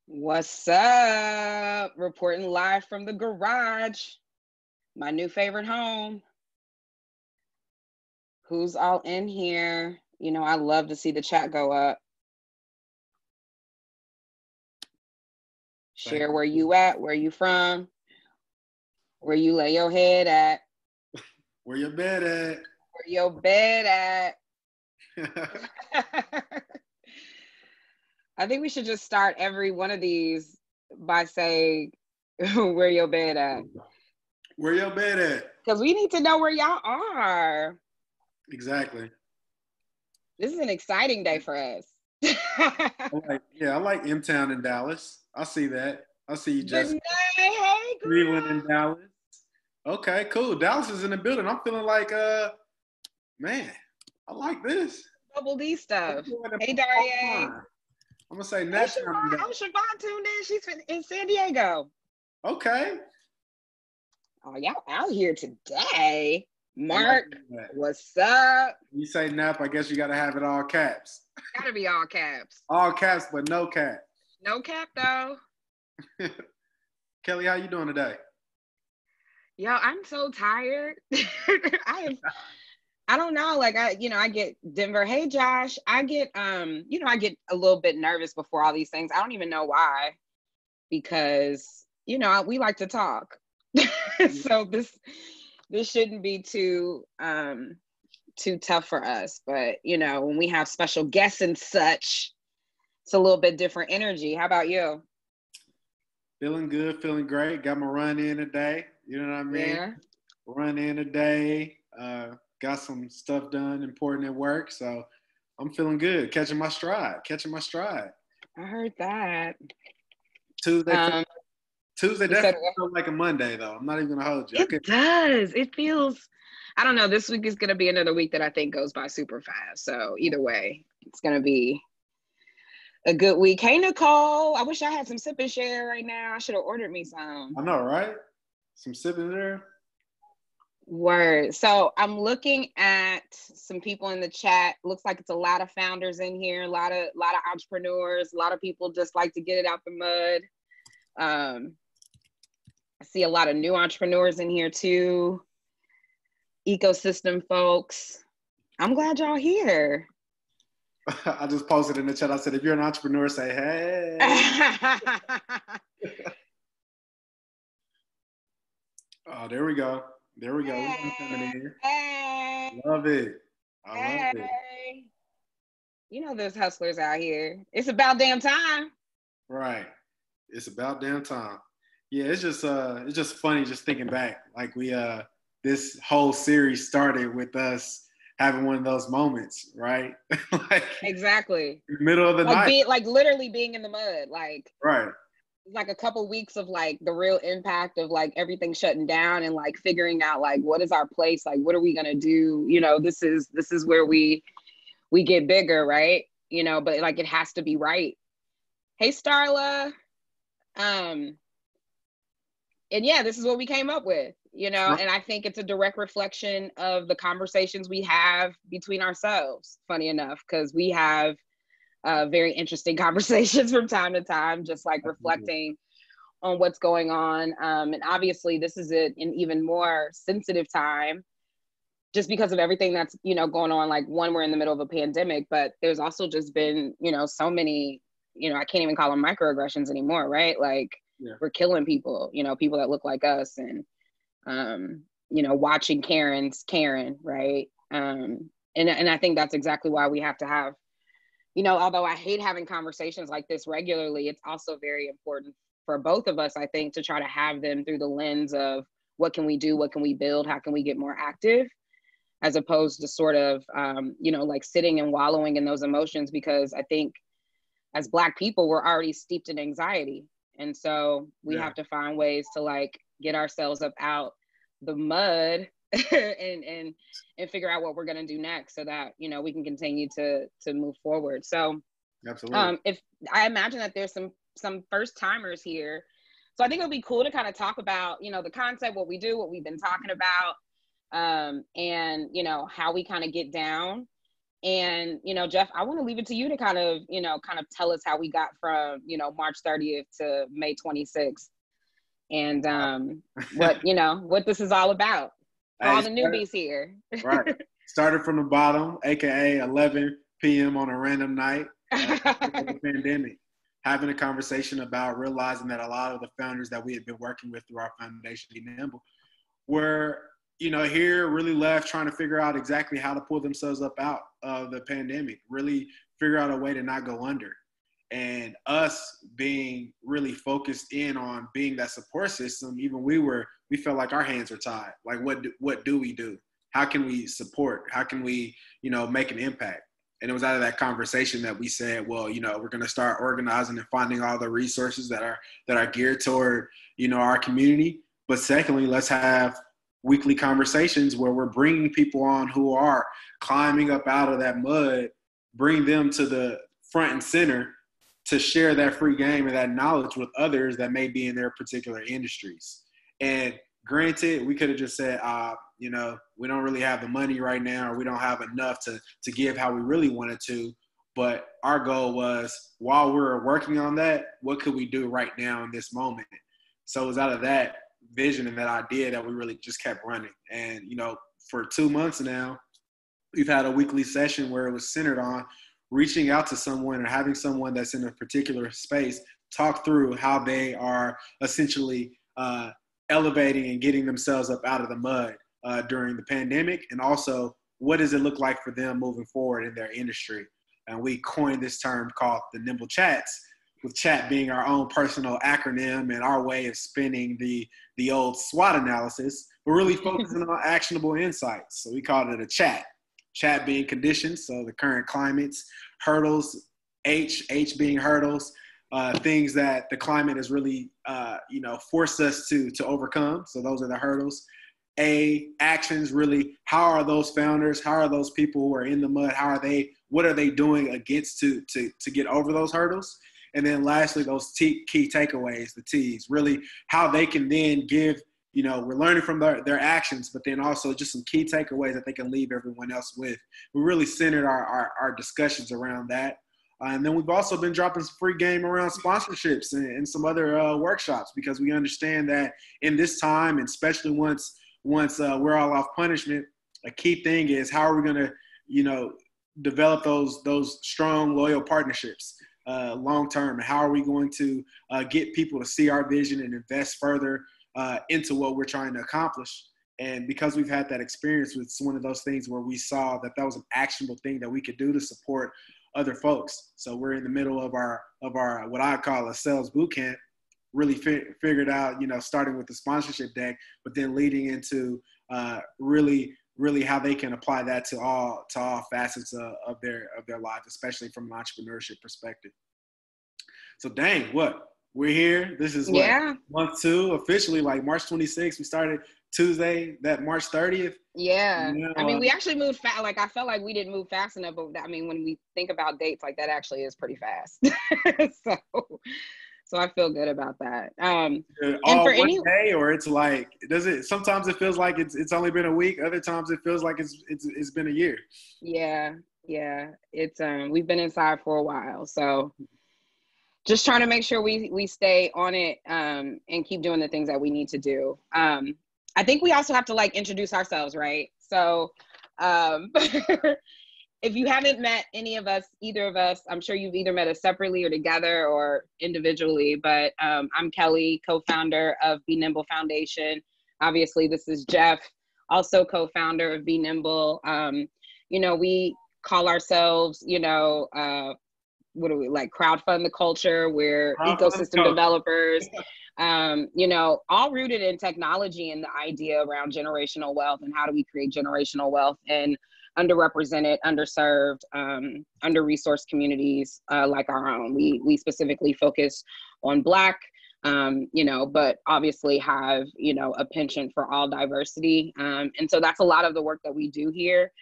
What's up? Reporting live from the garage, my new favorite home. Who's all in here? You know, I love to see the chat go up. Share where you at, where you from, where you lay your head at. Where your bed at? Where your bed at. I think we should just start every one of these by saying, where your bed at? Where your bed at? Because we need to know where y'all are. Exactly. This is an exciting day for us. I like M-Town in Dallas. I see that. I see you just hey, Cleveland in Dallas. Okay, cool. Dallas is in the building. I'm feeling like, man, I like this. Double D stuff. Hey, Daria. I'm gonna say Hey, Siobhan. Oh, Siobhan tuned in. She's in San Diego. Okay. Oh, y'all out here today. Mark, what's up? You say nap, I guess you gotta have it all caps. Gotta be all caps. All caps, but no cap. No cap though. Kelly, how you doing today? Yo, I'm so tired. I don't know. Like I get Denver. Hey Josh, I get I get a little bit nervous before all these things. I don't even know why, because we like to talk. So this shouldn't be too tough for us. But when we have special guests and such, it's a little bit different energy. How about you? Feeling good, feeling great. Got my run in today. You know what I mean? Yeah. Run in today. Got some stuff done important at work. So I'm feeling good. Catching my stride. I heard that. Tuesday definitely feels like a Monday, though. I'm not even gonna hold you. It does. It feels, I don't know. This week is gonna be another week that I think goes by super fast. So either way, it's gonna be a good week. Hey Nicole, I wish I had some sip and share right now. I should have ordered me some. I know, right? Some sipping there. Word. So I'm looking at some people in the chat. Looks like it's a lot of founders in here, a lot of entrepreneurs, a lot of people just like to get it out the mud. I see a lot of new entrepreneurs in here too. Ecosystem folks. I'm glad y'all here. I just posted in the chat. I said, if you're an entrepreneur, say, hey. Oh, there we go. Hey. Love it. I love it. There's hustlers out here. It's about damn time. Right. It's about damn time. Yeah, it's just funny just thinking back. Like this whole series started with us having one of those moments, right? Like exactly. Middle of the night. Like literally being in the mud. Like right. Like a couple weeks of like the real impact of like everything shutting down and like figuring out like what is our place, like what are we gonna do? This is where we get bigger, right? But like it has to be right. Hey Starla. And yeah, this is what we came up with, and I think it's a direct reflection of the conversations we have between ourselves, funny enough, because we have very interesting conversations from time to time, just like reflecting on what's going on. And obviously this is an even more sensitive time just because of everything that's, going on. Like one, we're in the middle of a pandemic, but there's also just been, so many, I can't even call them microaggressions anymore, right? Like we're killing people, people that look like us, and, watching Karen, right? And I think that's exactly why we have to have, although I hate having conversations like this regularly, it's also very important for both of us, I think, to try to have them through the lens of what can we do, what can we build, how can we get more active, as opposed to sort of, like sitting and wallowing in those emotions, because I think as Black people, we're already steeped in anxiety. And so we have to find ways to like get ourselves up out the mud and figure out what we're going to do next, so that we can continue to move forward. So absolutely. If I imagine that there's some first timers here, so I think it'll be cool to kind of talk about the concept, what we do, what we've been talking about, and how we kind of get down. And, Jeff, I want to leave it to you to kind of tell us how we got from, March 30th to May 26th, and what this is all about for all the newbies here. Right. Started from the bottom, aka 11 p.m. on a random night of the pandemic, having a conversation about realizing that a lot of the founders that we had been working with through our foundation, Nimble, were here really left trying to figure out exactly how to pull themselves up out of the pandemic, really figure out a way to not go under. And us being really focused in on being that support system, even we felt like our hands were tied. Like, what do we do? How can we support? How can we, make an impact? And it was out of that conversation that we said, well, we're going to start organizing and finding all the resources that are geared toward, our community. But secondly, let's have weekly conversations where we're bringing people on who are climbing up out of that mud, bring them to the front and center to share that free game and that knowledge with others that may be in their particular industries. And granted, we could have just said, we don't really have the money right now, or we don't have enough to give how we really wanted to. But our goal was, while we're working on that, what could we do right now in this moment? So it was out of that vision and that idea that we really just kept running. And, for 2 months now, we've had a weekly session where it was centered on reaching out to someone or having someone that's in a particular space talk through how they are essentially elevating and getting themselves up out of the mud during the pandemic, and also what does it look like for them moving forward in their industry. And we coined this term called the Nimble Chats, with chat being our own personal acronym and our way of spinning the old SWOT analysis, but really focusing on actionable insights. So we called it a chat. Chat being conditions, so the current climates, hurdles, H being hurdles, things that the climate has really, forced us to overcome. So those are the hurdles. A, actions, really, how are those founders, how are those people who are in the mud, what are they doing against to get over those hurdles? And then lastly, those key takeaways, the T's, really how they can then give, we're learning from their actions, but then also just some key takeaways that they can leave everyone else with. We really centered our discussions around that. And then we've also been dropping some free game around sponsorships and some other workshops, because we understand that in this time, and especially once we're all off punishment, a key thing is how are we going to, develop those strong, loyal partnerships long term, and how are we going to get people to see our vision and invest further into what we're trying to accomplish. And because we've had that experience, it's one of those things where we saw that was an actionable thing that we could do to support other folks. So we're in the middle of our what I call a sales boot camp, really figured out, starting with the sponsorship deck, but then leading into really how they can apply that to all facets of their lives, especially from an entrepreneurship perspective. So dang, we're here. This is month 2 officially, like March 26th. We started Tuesday, that March 30th. Yeah. I mean, we actually moved fast. Like, I felt like we didn't move fast enough, but I mean, when we think about dates, like, that actually is pretty fast. So I feel good about that. And for any day, or it's like, sometimes it feels like it's only been a week. Other times it feels like it's been a year. Yeah. It's we've been inside for a while, so just trying to make sure we stay on it and keep doing the things that we need to do. I think we also have to introduce ourselves, right? So if you haven't met either of us, I'm sure you've either met us separately or together or individually, but I'm Kelly, co-founder of Be Nimble Foundation. Obviously, this is Jeff, also co-founder of Be Nimble. We call ourselves, what do we crowdfund the culture? We're ecosystem developers, all rooted in technology and the idea around generational wealth and how do we create generational wealth in underrepresented, underserved, under-resourced communities like our own. We specifically focus on Black, but obviously have, a penchant for all diversity. And so that's a lot of the work that we do here.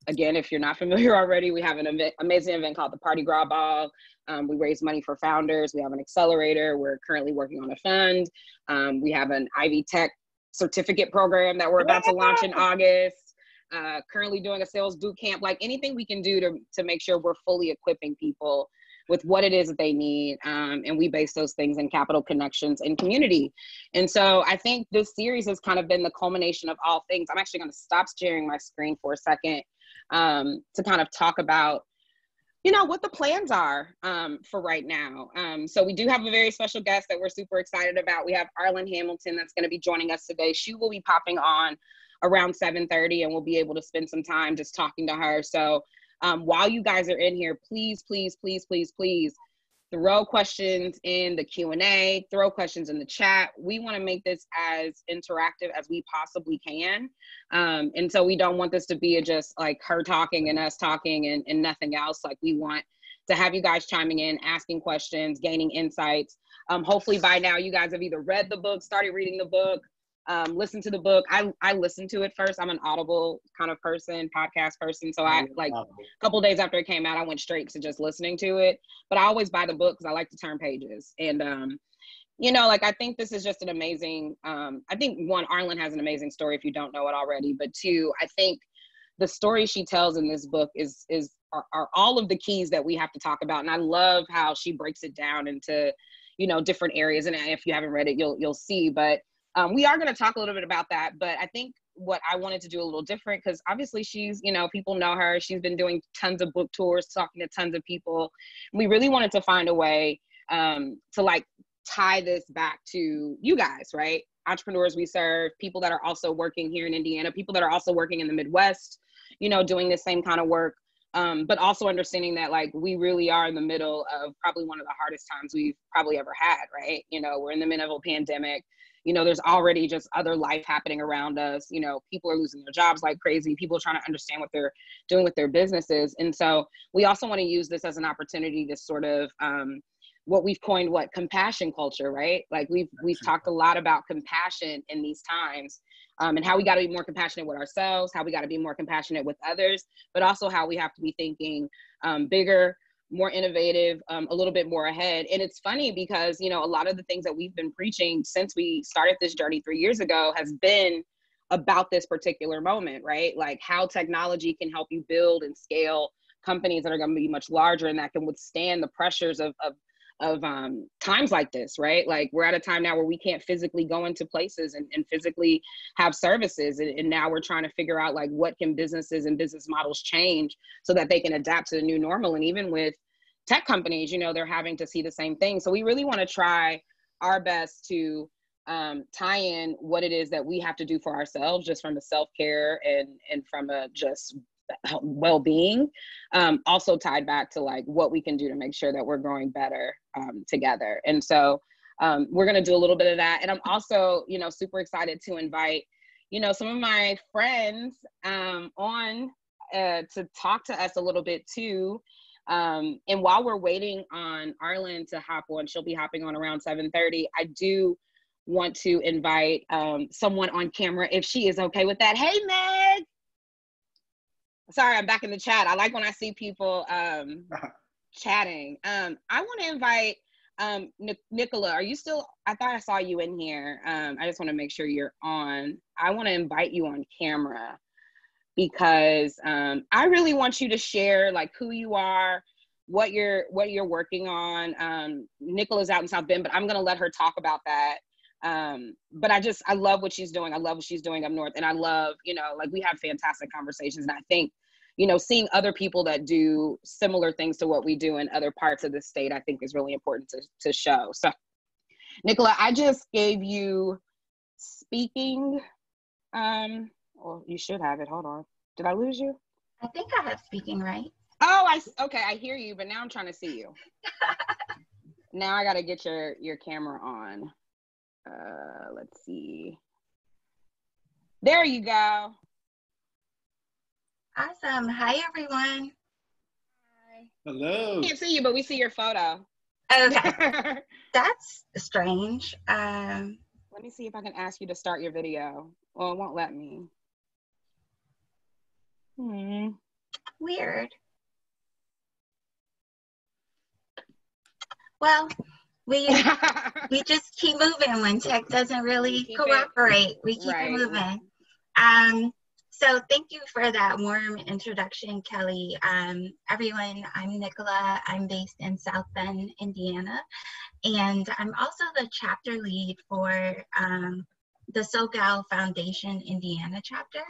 Again, if you're not familiar already, we have an amazing event called the Party Gras Ball. We raise money for founders. We have an accelerator. We're currently working on a fund. We have an Ivy Tech certificate program that we're about to launch in August. currently doing a sales boot camp, like anything we can do to make sure we're fully equipping people with what it is that they need. And we base those things in capital, connections, and community. And so I think this series has kind of been the culmination of all things. I'm actually going to stop sharing my screen for a second to kind of talk about, you know, what the plans are for right now. So we do have a very special guest that we're super excited about. We have Arlan Hamilton that's going to be joining us today. She will be popping on around 7:30, and we'll be able to spend some time just talking to her. So while you guys are in here, please, please, please, please, please throw questions in the Q&A, throw questions in the chat. We want to make this as interactive as we possibly can. And so we don't want this to be just like her talking and us talking and nothing else. Like, we want to have you guys chiming in, asking questions, gaining insights. Hopefully by now you guys have either read the book, started reading the book, listen to the book. I listened to it first. I'm an Audible kind of person, podcast person. So I, like, a couple of days after it came out, I went straight to just listening to it. But I always buy the book because I like to turn pages. And, you know, like, I think this is just an amazing, I think, one, Arlan has an amazing story if you don't know it already. But two, I think the story she tells in this book are all of the keys that we have to talk about. And I love how she breaks it down into, you know, different areas. And if you haven't read it, you'll see. But we are going to talk a little bit about that, but I think what I wanted to do a little different, because obviously she's, you know, people know her. She's been doing tons of book tours, talking to tons of people. We really wanted to find a way to, like, tie this back to you guys, right? Entrepreneurs we serve, people that are also working here in Indiana, people that are also working in the Midwest, you know, doing the same kind of work, but also understanding that, like, we really are in the middle of probably one of the hardest times we've probably ever had, right? You know, we're in the middle of a pandemic. You know, there's already just other life happening around us. You know, people are losing their jobs like crazy. People are trying to understand what they're doing with their businesses. And so we also want to use this as an opportunity to sort of what we've coined, compassion culture, right? Like, we've talked a lot about compassion in these times, and how we got to be more compassionate with ourselves, how we got to be more compassionate with others, but also how we have to be thinking bigger, more innovative, a little bit more ahead. And it's funny because, you know, a lot of the things that we've been preaching since we started this journey 3 years ago has been about this particular moment, right? Like, how technology can help you build and scale companies that are going to be much larger and that can withstand the pressures of times like this, right? Like, we're at a time now where we can't physically go into places and physically have services. And now we're trying to figure out, like, what can businesses and business models change so that they can adapt to the new normal. And even with tech companies, you know, they're having to see the same thing. So we really want to try our best to tie in what it is that we have to do for ourselves, just from a self-care and from a just well-being, also tied back to, like, what we can do to make sure that we're growing better together. And so we're going to do a little bit of that. And I'm also, you know, super excited to invite, you know, some of my friends on to talk to us a little bit too. And while we're waiting on Arlan to hop on, she'll be hopping on around 7:30. I do want to invite someone on camera, if she is okay with that. Hey, Meg. Sorry, I'm back in the chat. I like when I see people chatting. I want to invite Nicola. Are you still? I thought I saw you in here. I just want to make sure you're on. I want to invite you on camera because I really want you to share, like, who you are, what you're working on. Nicola's out in South Bend, but I'm gonna let her talk about that. But I love what she's doing. I love what she's doing up north, and I love, you know, like, we have fantastic conversations, and I think, you know, seeing other people that do similar things to what we do in other parts of the state, I think is really important to show. So, Nicola, I just gave you speaking. Well, you should have it. Hold on. Did I lose you? I think I have speaking right. Oh, okay. I hear you, but now I'm trying to see you. Now I got to get your camera on. Let's see. There you go. Awesome. Hi, everyone. Hi. Hello. I can't see you, but we see your photo. Okay. That's strange. Let me see if I can ask you to start your video. Well, it won't let me. Weird. Well, we just keep moving when tech doesn't really cooperate. We keep it moving. So thank you for that warm introduction, Kelly. Everyone, I'm Nicola. I'm based in South Bend, Indiana, and I'm also the chapter lead for the SoCal Foundation Indiana chapter.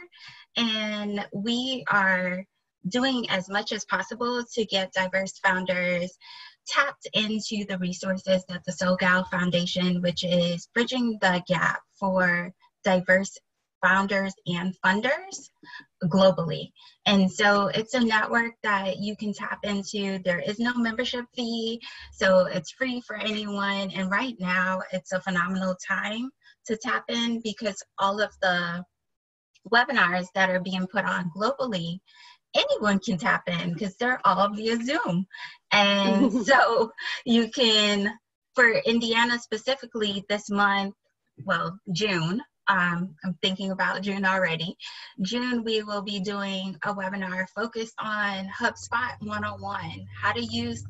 And we are doing as much as possible to get diverse founders tapped into the resources that the SoCal Foundation, which is bridging the gap for diverse founders and funders globally. And so it's a network that you can tap into. There is no membership fee, so it's free for anyone. And right now it's a phenomenal time to tap in because all of the webinars that are being put on globally, anyone can tap in because they're all via Zoom. And so you can, for Indiana specifically this month, well, June, I'm thinking about June already. June, we will be doing a webinar focused on HubSpot 101, how to use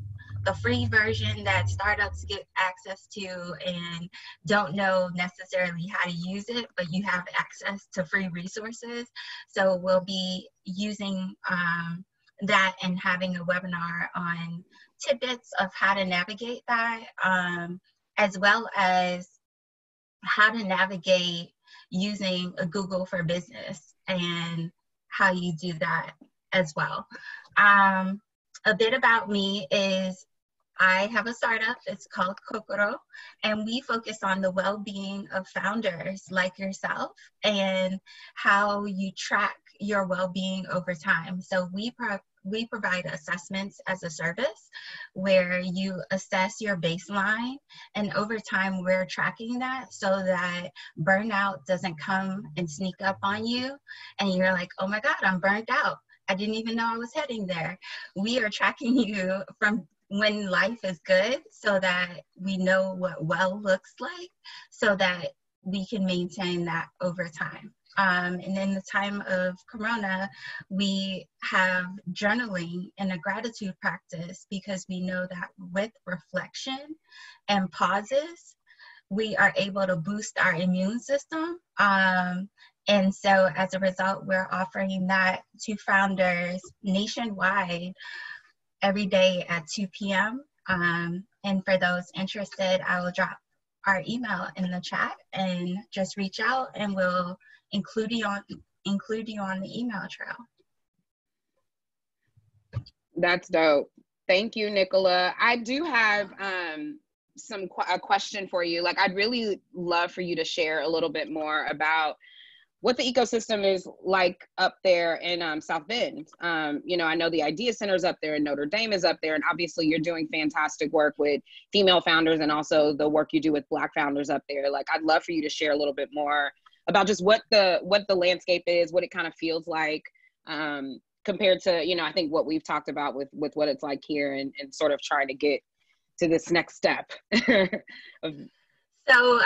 the free version that startups get access to and don't know necessarily how to use it, but you have access to free resources. So we'll be using that and having a webinar on tidbits of how to navigate that, as well as how to navigate using a Google for Business and how you do that as well. A bit about me is I have a startup, it's called Kokoro, and we focus on the well-being of founders like yourself and how you track your well-being over time. So we provide assessments as a service where you assess your baseline, and over time we're tracking that so that burnout doesn't come and sneak up on you and you're like, oh my God, I'm burnt out. I didn't even know I was heading there. We are tracking you from when life is good so that we know what well looks like so that we can maintain that over time. And in the time of Corona, we have journaling and a gratitude practice because we know that with reflection and pauses, we are able to boost our immune system. And so as a result, we're offering that to founders nationwide every day at 2 p.m. And for those interested, I will drop our email in the chat and just reach out and we'll include you on the email trail. That's dope. Thank you, Nicola. I do have a question for you. Like, I'd really love for you to share a little bit more about what the ecosystem is like up there in South Bend. You know, I know the Idea Center is up there and Notre Dame is up there, and obviously you're doing fantastic work with female founders and also the work you do with Black founders up there. Like, I'd love for you to share a little bit more about just what the landscape is, what it kind of feels like compared to, you know, I think what we've talked about with what it's like here and sort of trying to get to this next step. So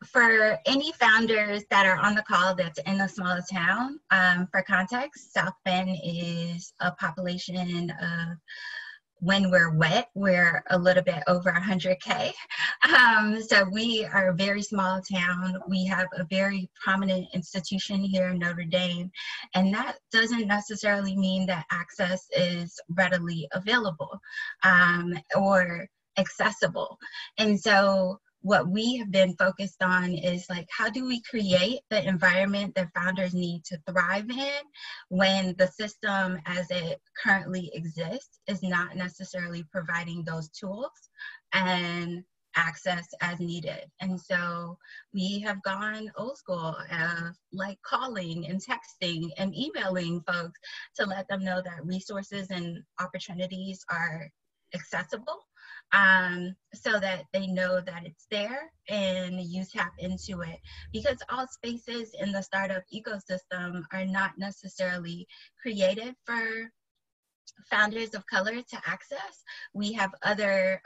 for any founders that are on the call that's in a smaller town, for context, South Bend is a population of, when we're wet, we're a little bit over 100K. So we are a very small town. We have a very prominent institution here in Notre Dame, and that doesn't necessarily mean that access is readily available or accessible. And so what we have been focused on is like, how do we create the environment that founders need to thrive in when the system as it currently exists is not necessarily providing those tools and access as needed. And so we have gone old school of like calling and texting and emailing folks to let them know that resources and opportunities are accessible, so that they know that it's there and you tap into it. Because all spaces in the startup ecosystem are not necessarily created for founders of color to access. We have other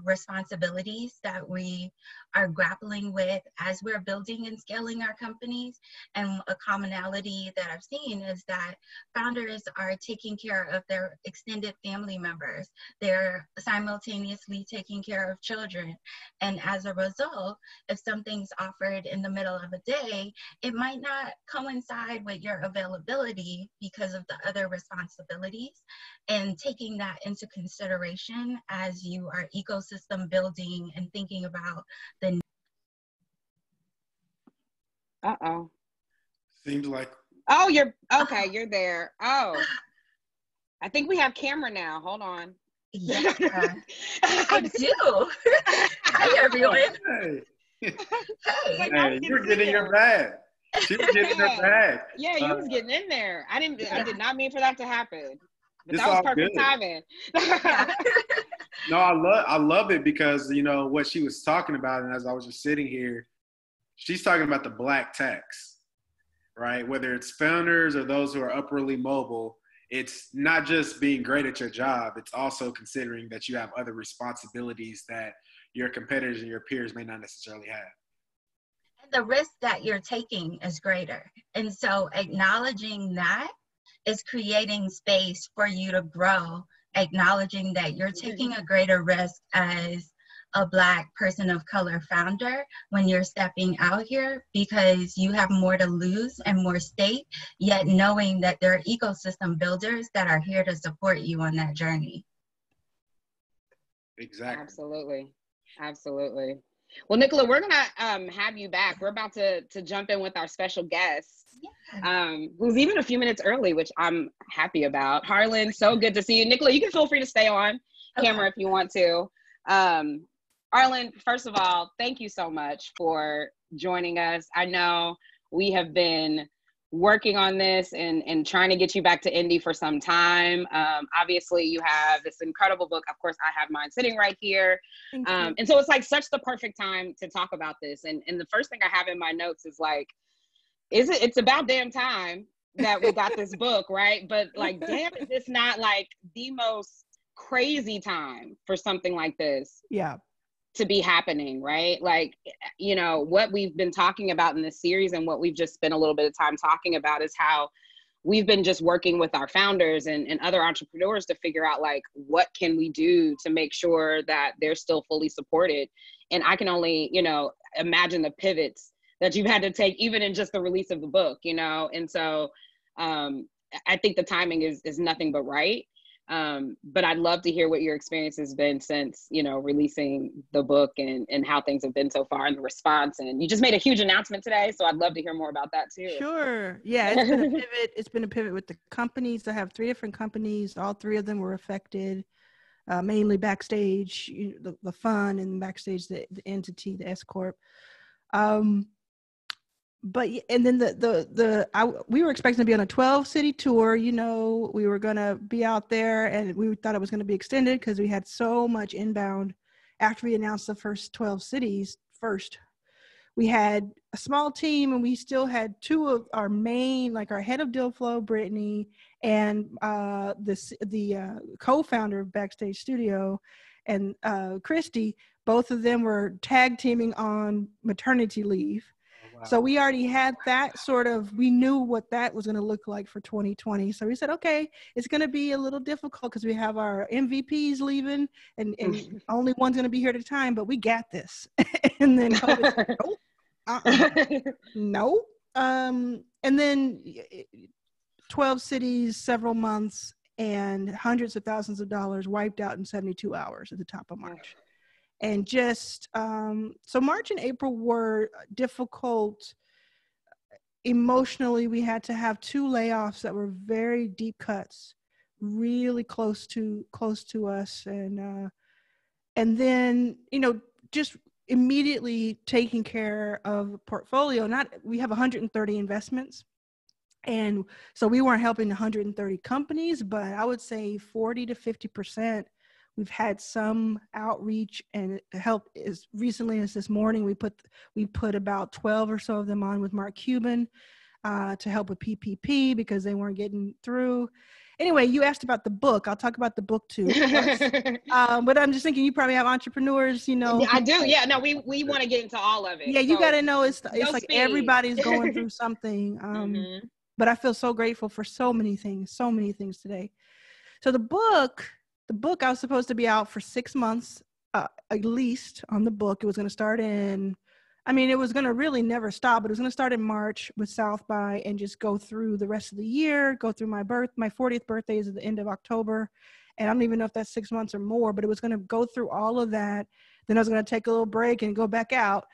responsibilities that we are grappling with as we're building and scaling our companies. And a commonality that I've seen is that founders are taking care of their extended family members. They're simultaneously taking care of children. And as a result, if something's offered in the middle of a day, it might not coincide with your availability because of the other responsibilities. And taking that into consideration as you are ecosystem building and thinking about the Seems like. Oh, you're okay. You're there. Oh, I think we have camera now. Hold on. Yeah, I do. Hi, everyone. Hey, Hey. hey, you're getting your bag. She was getting her bag. Yeah, you was getting in there. I did not mean for that to happen. But that was perfect timing. No, I love it because, you know, what she was talking about, and as I was just sitting here, she's talking about the black tax, right? Whether it's founders or those who are upwardly mobile, it's not just being great at your job, it's also considering that you have other responsibilities that your competitors and your peers may not necessarily have. And the risk that you're taking is greater. And so acknowledging that is creating space for you to grow, acknowledging that you're taking a greater risk as a Black person of color founder when you're stepping out here because you have more to lose and more stake, yet knowing that there are ecosystem builders that are here to support you on that journey. Exactly. Absolutely. Well, Nicola, we're gonna have you back. We're about to jump in with our special guest, who's even a few minutes early, which I'm happy about. Arlan, so good to see you. Nicola, you can feel free to stay on camera if you want to. Arlan, first of all, thank you so much for joining us. I know we have been working on this and trying to get you back to Indy for some time. Obviously, you have this incredible book. Of course, I have mine sitting right here. And so it's like such the perfect time to talk about this. And the first thing I have in my notes is like, it's about damn time that we got this book, right? But like, damn, is this not like the most crazy time for something like this? Yeah. To be happening, right? Like, you know, what we've been talking about in this series and what we've just spent a little bit of time talking about is how we've been just working with our founders and other entrepreneurs to figure out like, what can we do to make sure that they're still fully supported? And I can only, you know, imagine the pivots that you've had to take even in just the release of the book, you know? And so I think the timing is nothing but right. But I'd love to hear what your experience has been since, you know, releasing the book and how things have been so far and the response. And you just made a huge announcement today, so I'd love to hear more about that too. Sure. Yeah, it's been a pivot. It's been a pivot with the companies. I have 3 different companies. All 3 of them were affected, mainly Backstage, the fund, and Backstage, the entity, the S Corp. But and then we were expecting to be on a 12-city tour. You know, we were going to be out there, and we thought it was going to be extended because we had so much inbound. After we announced the first 12 cities first, we had a small team, and we still had 2 of our main, like our head of deal flow, Brittany, and the co-founder of Backstage Studio, and Christy. Both of them were tag teaming on maternity leave. So we already had that we knew what that was going to look like for 2020. So we said, okay, it's going to be a little difficult because we have our MVPs leaving and only one's going to be here at a time, but we got this. And then COVID, no. And then 12 cities, several months, and hundreds of thousands of dollars wiped out in 72 hours at the top of March. And just, so March and April were difficult emotionally. We had to have 2 layoffs that were very deep cuts, really close to us. And then, you know, just immediately taking care of a portfolio. We have 130 investments. And so we weren't helping 130 companies, but I would say 40 to 50%. We've had some outreach and help as recently as this morning. We put about 12 or so of them on with Mark Cuban to help with PPP because they weren't getting through. Anyway, you asked about the book. I'll talk about the book too. But I'm just thinking you probably have entrepreneurs, you know. I do. Yeah. No, we want to get into all of it. Yeah, you got to know it's like speed. everybody's going through something. But I feel so grateful for so many things today. So the book I was supposed to be out for 6 months, at least on the book. It was going to start it was going to really never stop, but it was going to start in March with South by and just go through the rest of the year, go through my 40th birthday is at the end of October. And I don't even know if that's 6 months or more, but it was going to go through all of that. Then I was going to take a little break and go back out.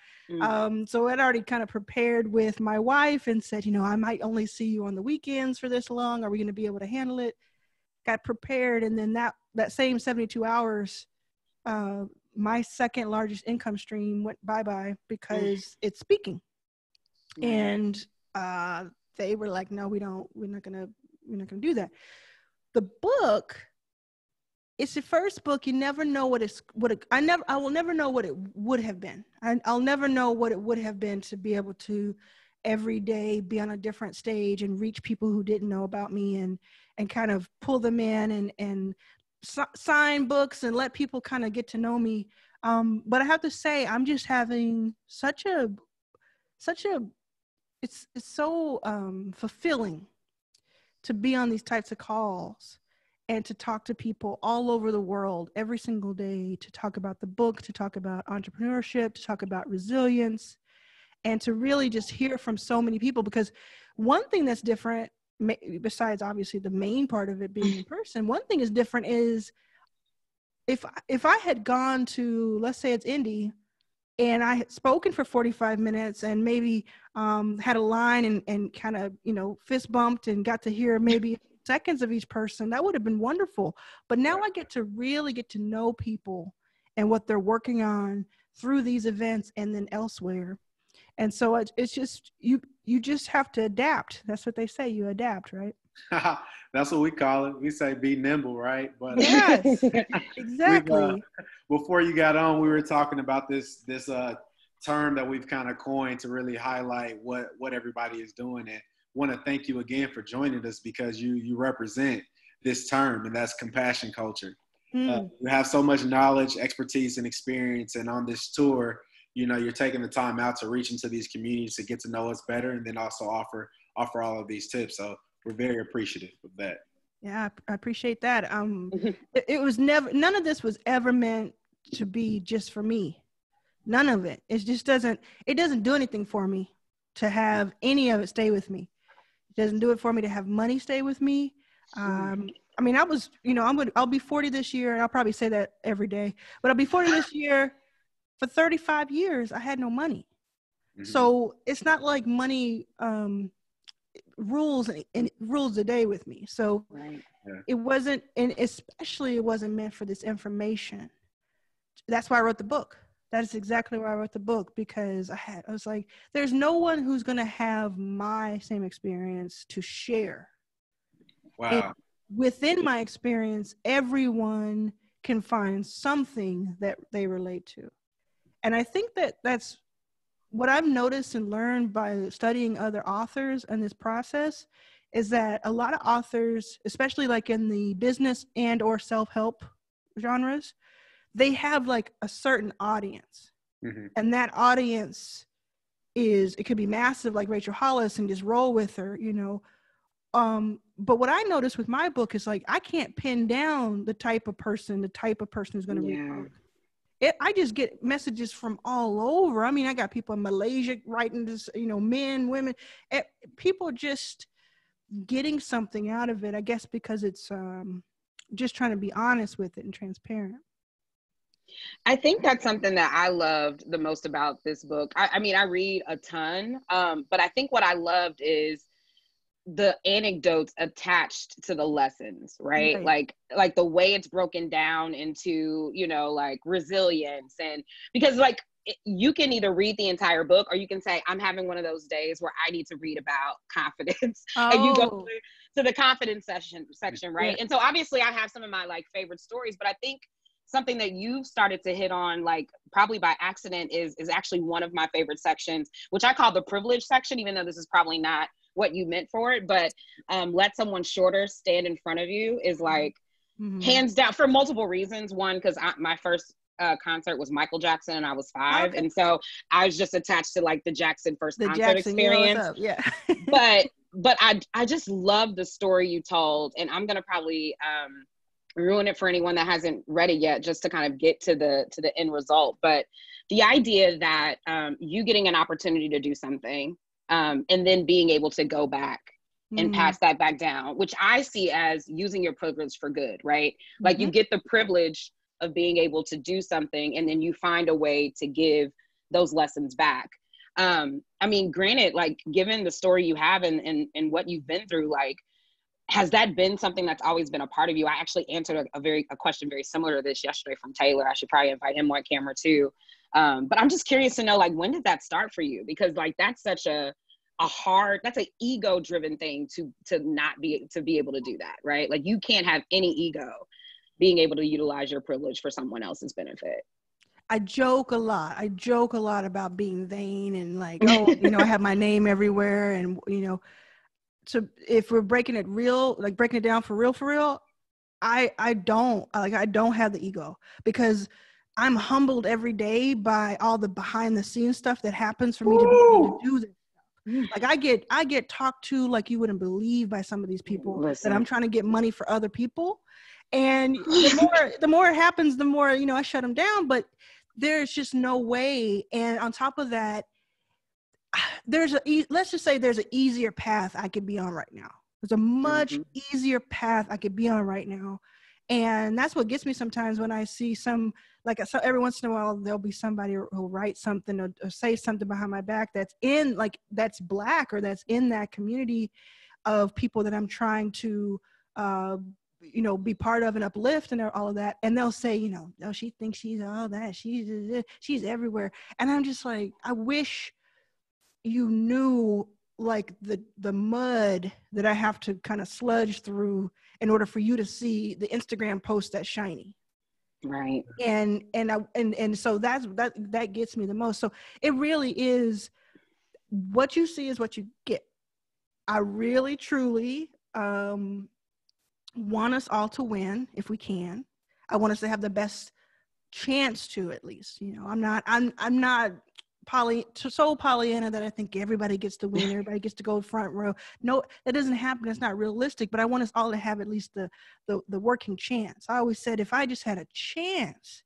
So I'd already kind of prepared with my wife and said, you know, I might only see you on the weekends for this long. Are we going to be able to handle it? Got prepared. And then that same 72 hours, my second largest income stream went bye-bye because it's speaking. And they were like, no, we're not gonna do that. The book, it's the first book. You never know I will never know what it would have been. I'll never know what it would have been to be able to every day be on a different stage and reach people who didn't know about me and kind of pull them in and sign books and let people kind of get to know me. But I have to say, I'm just having it's so fulfilling to be on these types of calls and to talk to people all over the world every single day, to talk about the book, to talk about entrepreneurship, to talk about resilience, and to really just hear from so many people. Because one thing that's different, besides obviously the main part of it being in person, one thing is different is if I had gone to, let's say it's Indy, and I had spoken for 45 minutes and maybe had a line and kind of, you know, fist bumped and got to hear maybe seconds of each person, that would have been wonderful. But now I get to really get to know people and what they're working on through these events and then elsewhere. And so it's just, you just have to adapt. That's what they say, you adapt, right? That's what we call it. We say be nimble, right? But yes, exactly. Before you got on, we were talking about this term that we've kind of coined to really highlight what everybody is doing. And want to thank you again for joining us, because you represent this term, and that's compassion culture. You have so much knowledge, expertise, and experience, and on this tour, you know, you're taking the time out to reach into these communities to get to know us better, and then also offer all of these tips. So we're very appreciative of that. Yeah, I appreciate that. It was none of this was ever meant to be just for me. None of it. It just doesn't do anything for me to have any of it stay with me. It doesn't do it for me to have money stay with me. I mean, I was, you know, I'll be 40 this year, and I'll probably say that every day, but I'll be 40 this year. For 35 years, I had no money. So it's not like money rules the day with me. So it wasn't, and especially it wasn't meant for this information. That's why I wrote the book. That is exactly why I wrote the book, because I was like, there's no one who's going to have my same experience to share. Wow. And within my experience, everyone can find something that they relate to. And I think that's what I've noticed and learned by studying other authors in this process, is that a lot of authors, especially like in the business and or self-help genres, they have like a certain audience. And that audience it could be massive, like Rachel Hollis, and just roll with her, you know. But what I noticed with my book is like, I can't pin down the type of person who's going to read the book. I just get messages from all over. I mean, I got people in Malaysia writing this, you know, men, women, people just getting something out of it, I guess, because it's just trying to be honest with it and transparent. I think that's something that I loved the most about this book. I mean, I read a ton, but I think what I loved is the anecdotes attached to the lessons, right? Like the way it's broken down into, you know, like resilience. And because like you can either read the entire book, or you can say, I'm having one of those days where I need to read about confidence. And you go to the confidence section, right? And so obviously I have some of my like favorite stories, but I think something that you've started to hit on, like probably by accident, is actually one of my favorite sections, which I call the privilege section, even though this is probably not what you meant for it, but let someone shorter stand in front of you is like hands down, for multiple reasons. One, because my first concert was Michael Jackson and I was 5. Okay. And so I was just attached to like the Jackson concert Jackson, experience. You know what's up. Yeah. but I just love the story you told, and I'm gonna probably ruin it for anyone that hasn't read it yet, just to kind of get to the end result. But the idea that you getting an opportunity to do something and then being able to go back and pass that back down, which I see as using your privilege for good, right? Like you get the privilege of being able to do something, and then you find a way to give those lessons back. I mean, granted, like given the story you have and what you've been through, like, has that been something that's always been a part of you? I actually answered a question very similar to this yesterday from Taylor. I should probably invite him on camera too. But I'm just curious to know, like, when did that start for you? Because like, that's such that's an ego driven thing to be able to do that, right? Like you can't have any ego being able to utilize your privilege for someone else's benefit. I joke a lot about being vain and like, oh, you know, I have my name everywhere. And, you know, so if we're breaking it down for real, I don't have the ego, because I'm humbled every day by all the behind the scenes stuff that happens for me to be able to do this stuff. Like I get talked to like you wouldn't believe by some of these people. Listen, that I'm trying to get money for other people. And the more it happens, the more, you know, I shut them down, but there's just no way. And on top of that, let's just say there's an easier path I could be on right now. There's a much easier path I could be on right now. And that's what gets me sometimes when I see so every once in a while, there'll be somebody who'll write something or say something behind my back that's Black, or that's in that community of people that I'm trying to, you know, be part of and uplift and all of that. And they'll say, you know, oh, she thinks she's all that. She's everywhere. And I'm just like, I wish you knew like the mud that I have to kind of sludge through in order for you to see the Instagram post that's shiny. Right. And so that gets me the most. So it really is, what you see is what you get. I really, truly, want us all to win if we can. I want us to have the best chance to, at least, you know. I'm not so Pollyanna that I think everybody gets to win, everybody gets to go front row. No, that doesn't happen. It's not realistic, but I want us all to have at least the working chance. I always said, if I just had a chance,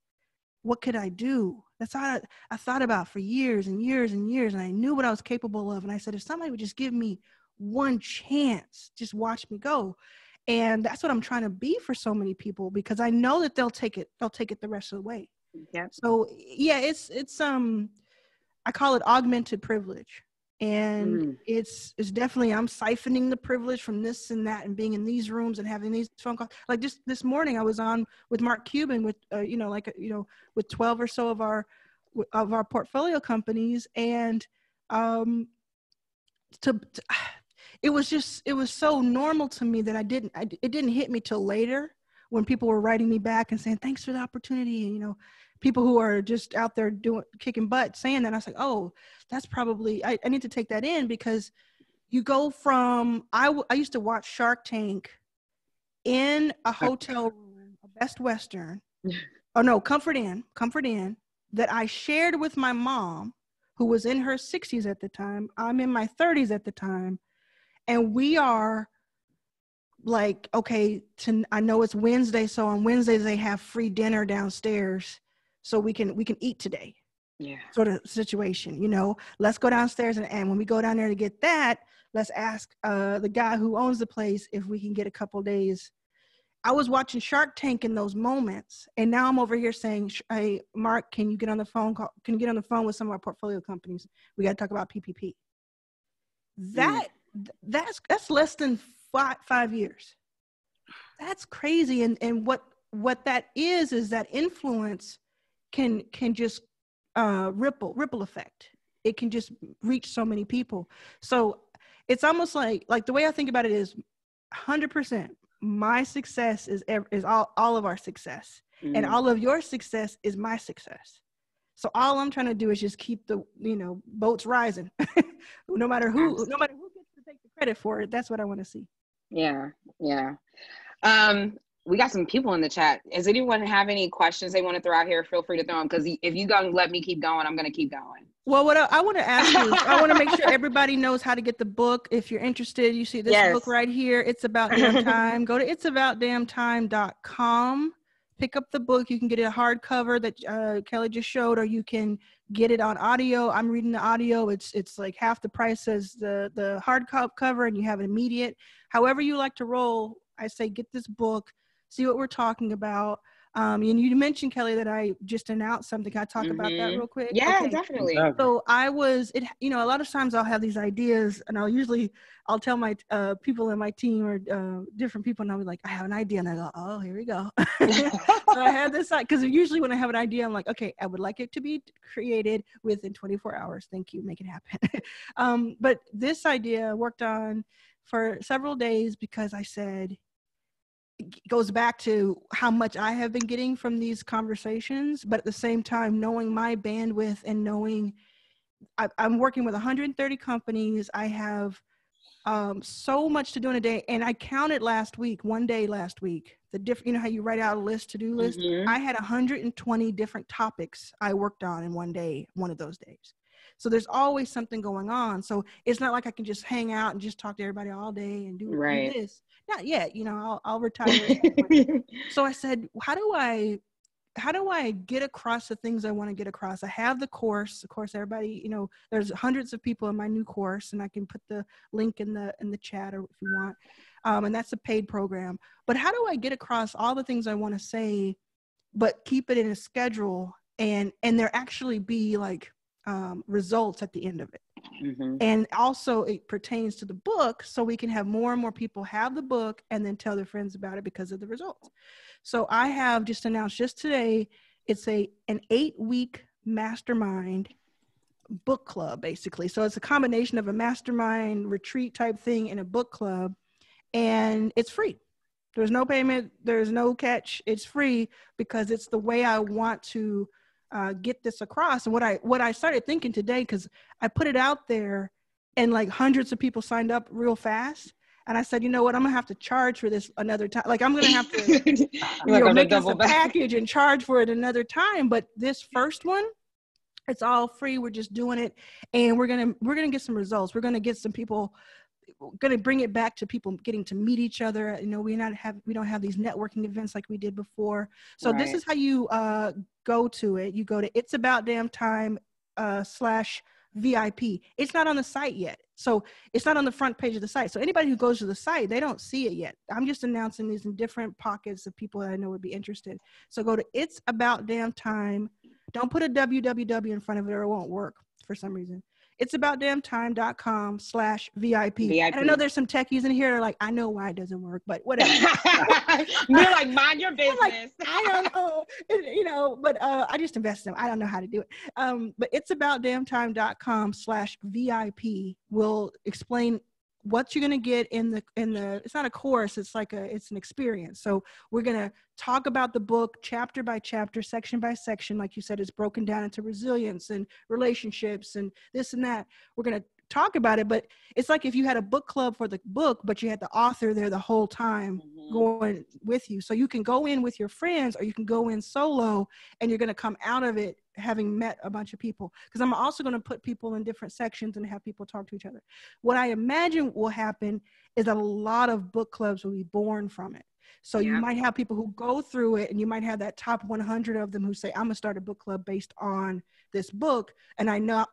what could I do? That's all I thought about for years and years and years, and I knew what I was capable of. And I said, if somebody would just give me one chance, just watch me go. And that's what I'm trying to be for so many people, because I know that they'll take it the rest of the way. Yeah. So yeah, it's I call it augmented privilege. And it's definitely, I'm siphoning the privilege from this and that and being in these rooms and having these phone calls. Like just this morning I was on with Mark Cuban with with 12 or so of our portfolio companies, and it was so normal to me that it didn't hit me till later, when people were writing me back and saying, thanks for the opportunity. And, you know, people who are just out there kicking butt saying that. I was like, oh, that's probably, I need to take that in, because you go from, I used to watch Shark Tank in a hotel room, a Best Western, Comfort Inn, that I shared with my mom, who was in her 60s at the time. I'm in my 30s at the time. And we are like, okay, I know it's Wednesday, so on Wednesdays they have free dinner downstairs, so we can eat today. Yeah. Sort of situation, you know. Let's go downstairs, and when we go down there to get that, let's ask the guy who owns the place if we can get a couple days. I was watching Shark Tank in those moments, and now I'm over here saying, hey, Mark, can you get on the phone with some of our portfolio companies? We got to talk about PPP. That's less than 5 years. That's crazy. And what that is that influence can just ripple effect. It can just reach so many people. So it's almost like the way I think about it is 100%. My success is all of our success, and all of your success is my success. So all I'm trying to do is just keep the boats rising, no matter who gets to take the credit for it. That's what I want to see. Yeah. We got some people in the chat. Does anyone have any questions they want to throw out here? Feel free to throw them, because if you gonna let me keep going, I'm gonna keep going. Well, what I want to ask you is, I want to make sure everybody knows how to get the book. If you're interested, you see this book right here. It's About Damn Time. Go to itsaboutdamntime.com. Pick up the book. You can get it a hardcover that Kelly just showed, or you can get it on audio. I'm reading the audio. It's like half the price as the hard cover, and you have it immediate. However you like to roll, I say get this book, see what we're talking about. And you mentioned, Kelly, that I just announced something. Can I talk about that real quick? Yeah, okay. Definitely. So a lot of times I'll have these ideas, and I'll tell my people in my team, or different people, and I'll be like, I have an idea, and I go, oh, here we go. So I had this, because usually when I have an idea, I'm like, okay, I would like it to be created within 24 hours. Thank you, make it happen. But this idea worked on for several days, because I said, it goes back to how much I have been getting from these conversations, but at the same time, knowing my bandwidth and knowing I'm working with 130 companies. I have so much to do in a day. And I counted one day last week, how you write out a list, to-do list. I had 120 different topics I worked on in one day, one of those days. So there's always something going on. So it's not like I can just hang out and just talk to everybody all day and do this. Not yet, I'll retire. So I said, how do I get across the things I want to get across? I have the course. Of course, everybody, there's hundreds of people in my new course, and I can put the link in the chat, or if you want. And that's a paid program. But how do I get across all the things I want to say, but keep it in a schedule, and there actually be like results at the end of it? And also it pertains to the book, so we can have more and more people have the book and then tell their friends about it because of the results. So I have just announced just today, it's an 8-week mastermind book club, basically. So it's a combination of a mastermind retreat type thing and a book club, and it's free. There's no payment, there's no catch. It's free, because it's the way I want to get this across. And what I started thinking today, because I put it out there and like hundreds of people signed up real fast. And I said, you know what, I'm gonna have to charge for this another time. Like, I'm gonna have to make this a package and charge for it another time. But this first one, it's all free. We're just doing it, and we're gonna get some results. We're gonna get some people. Going to bring it back to people getting to meet each other. We don't have these networking events like we did before. So This is how you go to it. You go to itsaboutdamntime /VIP. It's not on the site yet. So it's not on the front page of the site. So anybody who goes to the site, they don't see it yet. I'm just announcing these in different pockets of people that I know would be interested. So go to itsaboutdamntime. Don't put a www in front of it, or it won't work for some reason. itsaboutdamntime.com/VIP. And I know there's some techies in here that are like, I know why it doesn't work, but whatever. You're like, mind your business. Like, I don't know, but I just invest in them. I don't know how to do it. But itsaboutdamntime.com/VIP will explain what you're going to get in the, it's not a course, it's an experience. So we're going to talk about the book chapter by chapter, section by section. Like you said, it's broken down into resilience and relationships and this and that. We're going to talk about it, but it's like if you had a book club for the book, but you had the author there the whole time going with you. So you can go in with your friends, or you can go in solo, and you're going to come out of it having met a bunch of people. Because I'm also going to put people in different sections and have people talk to each other. What I imagine will happen is a lot of book clubs will be born from it. So you might have people who go through it, and you might have that top 100 of them who say, I'm going to start a book club based on this book. And I now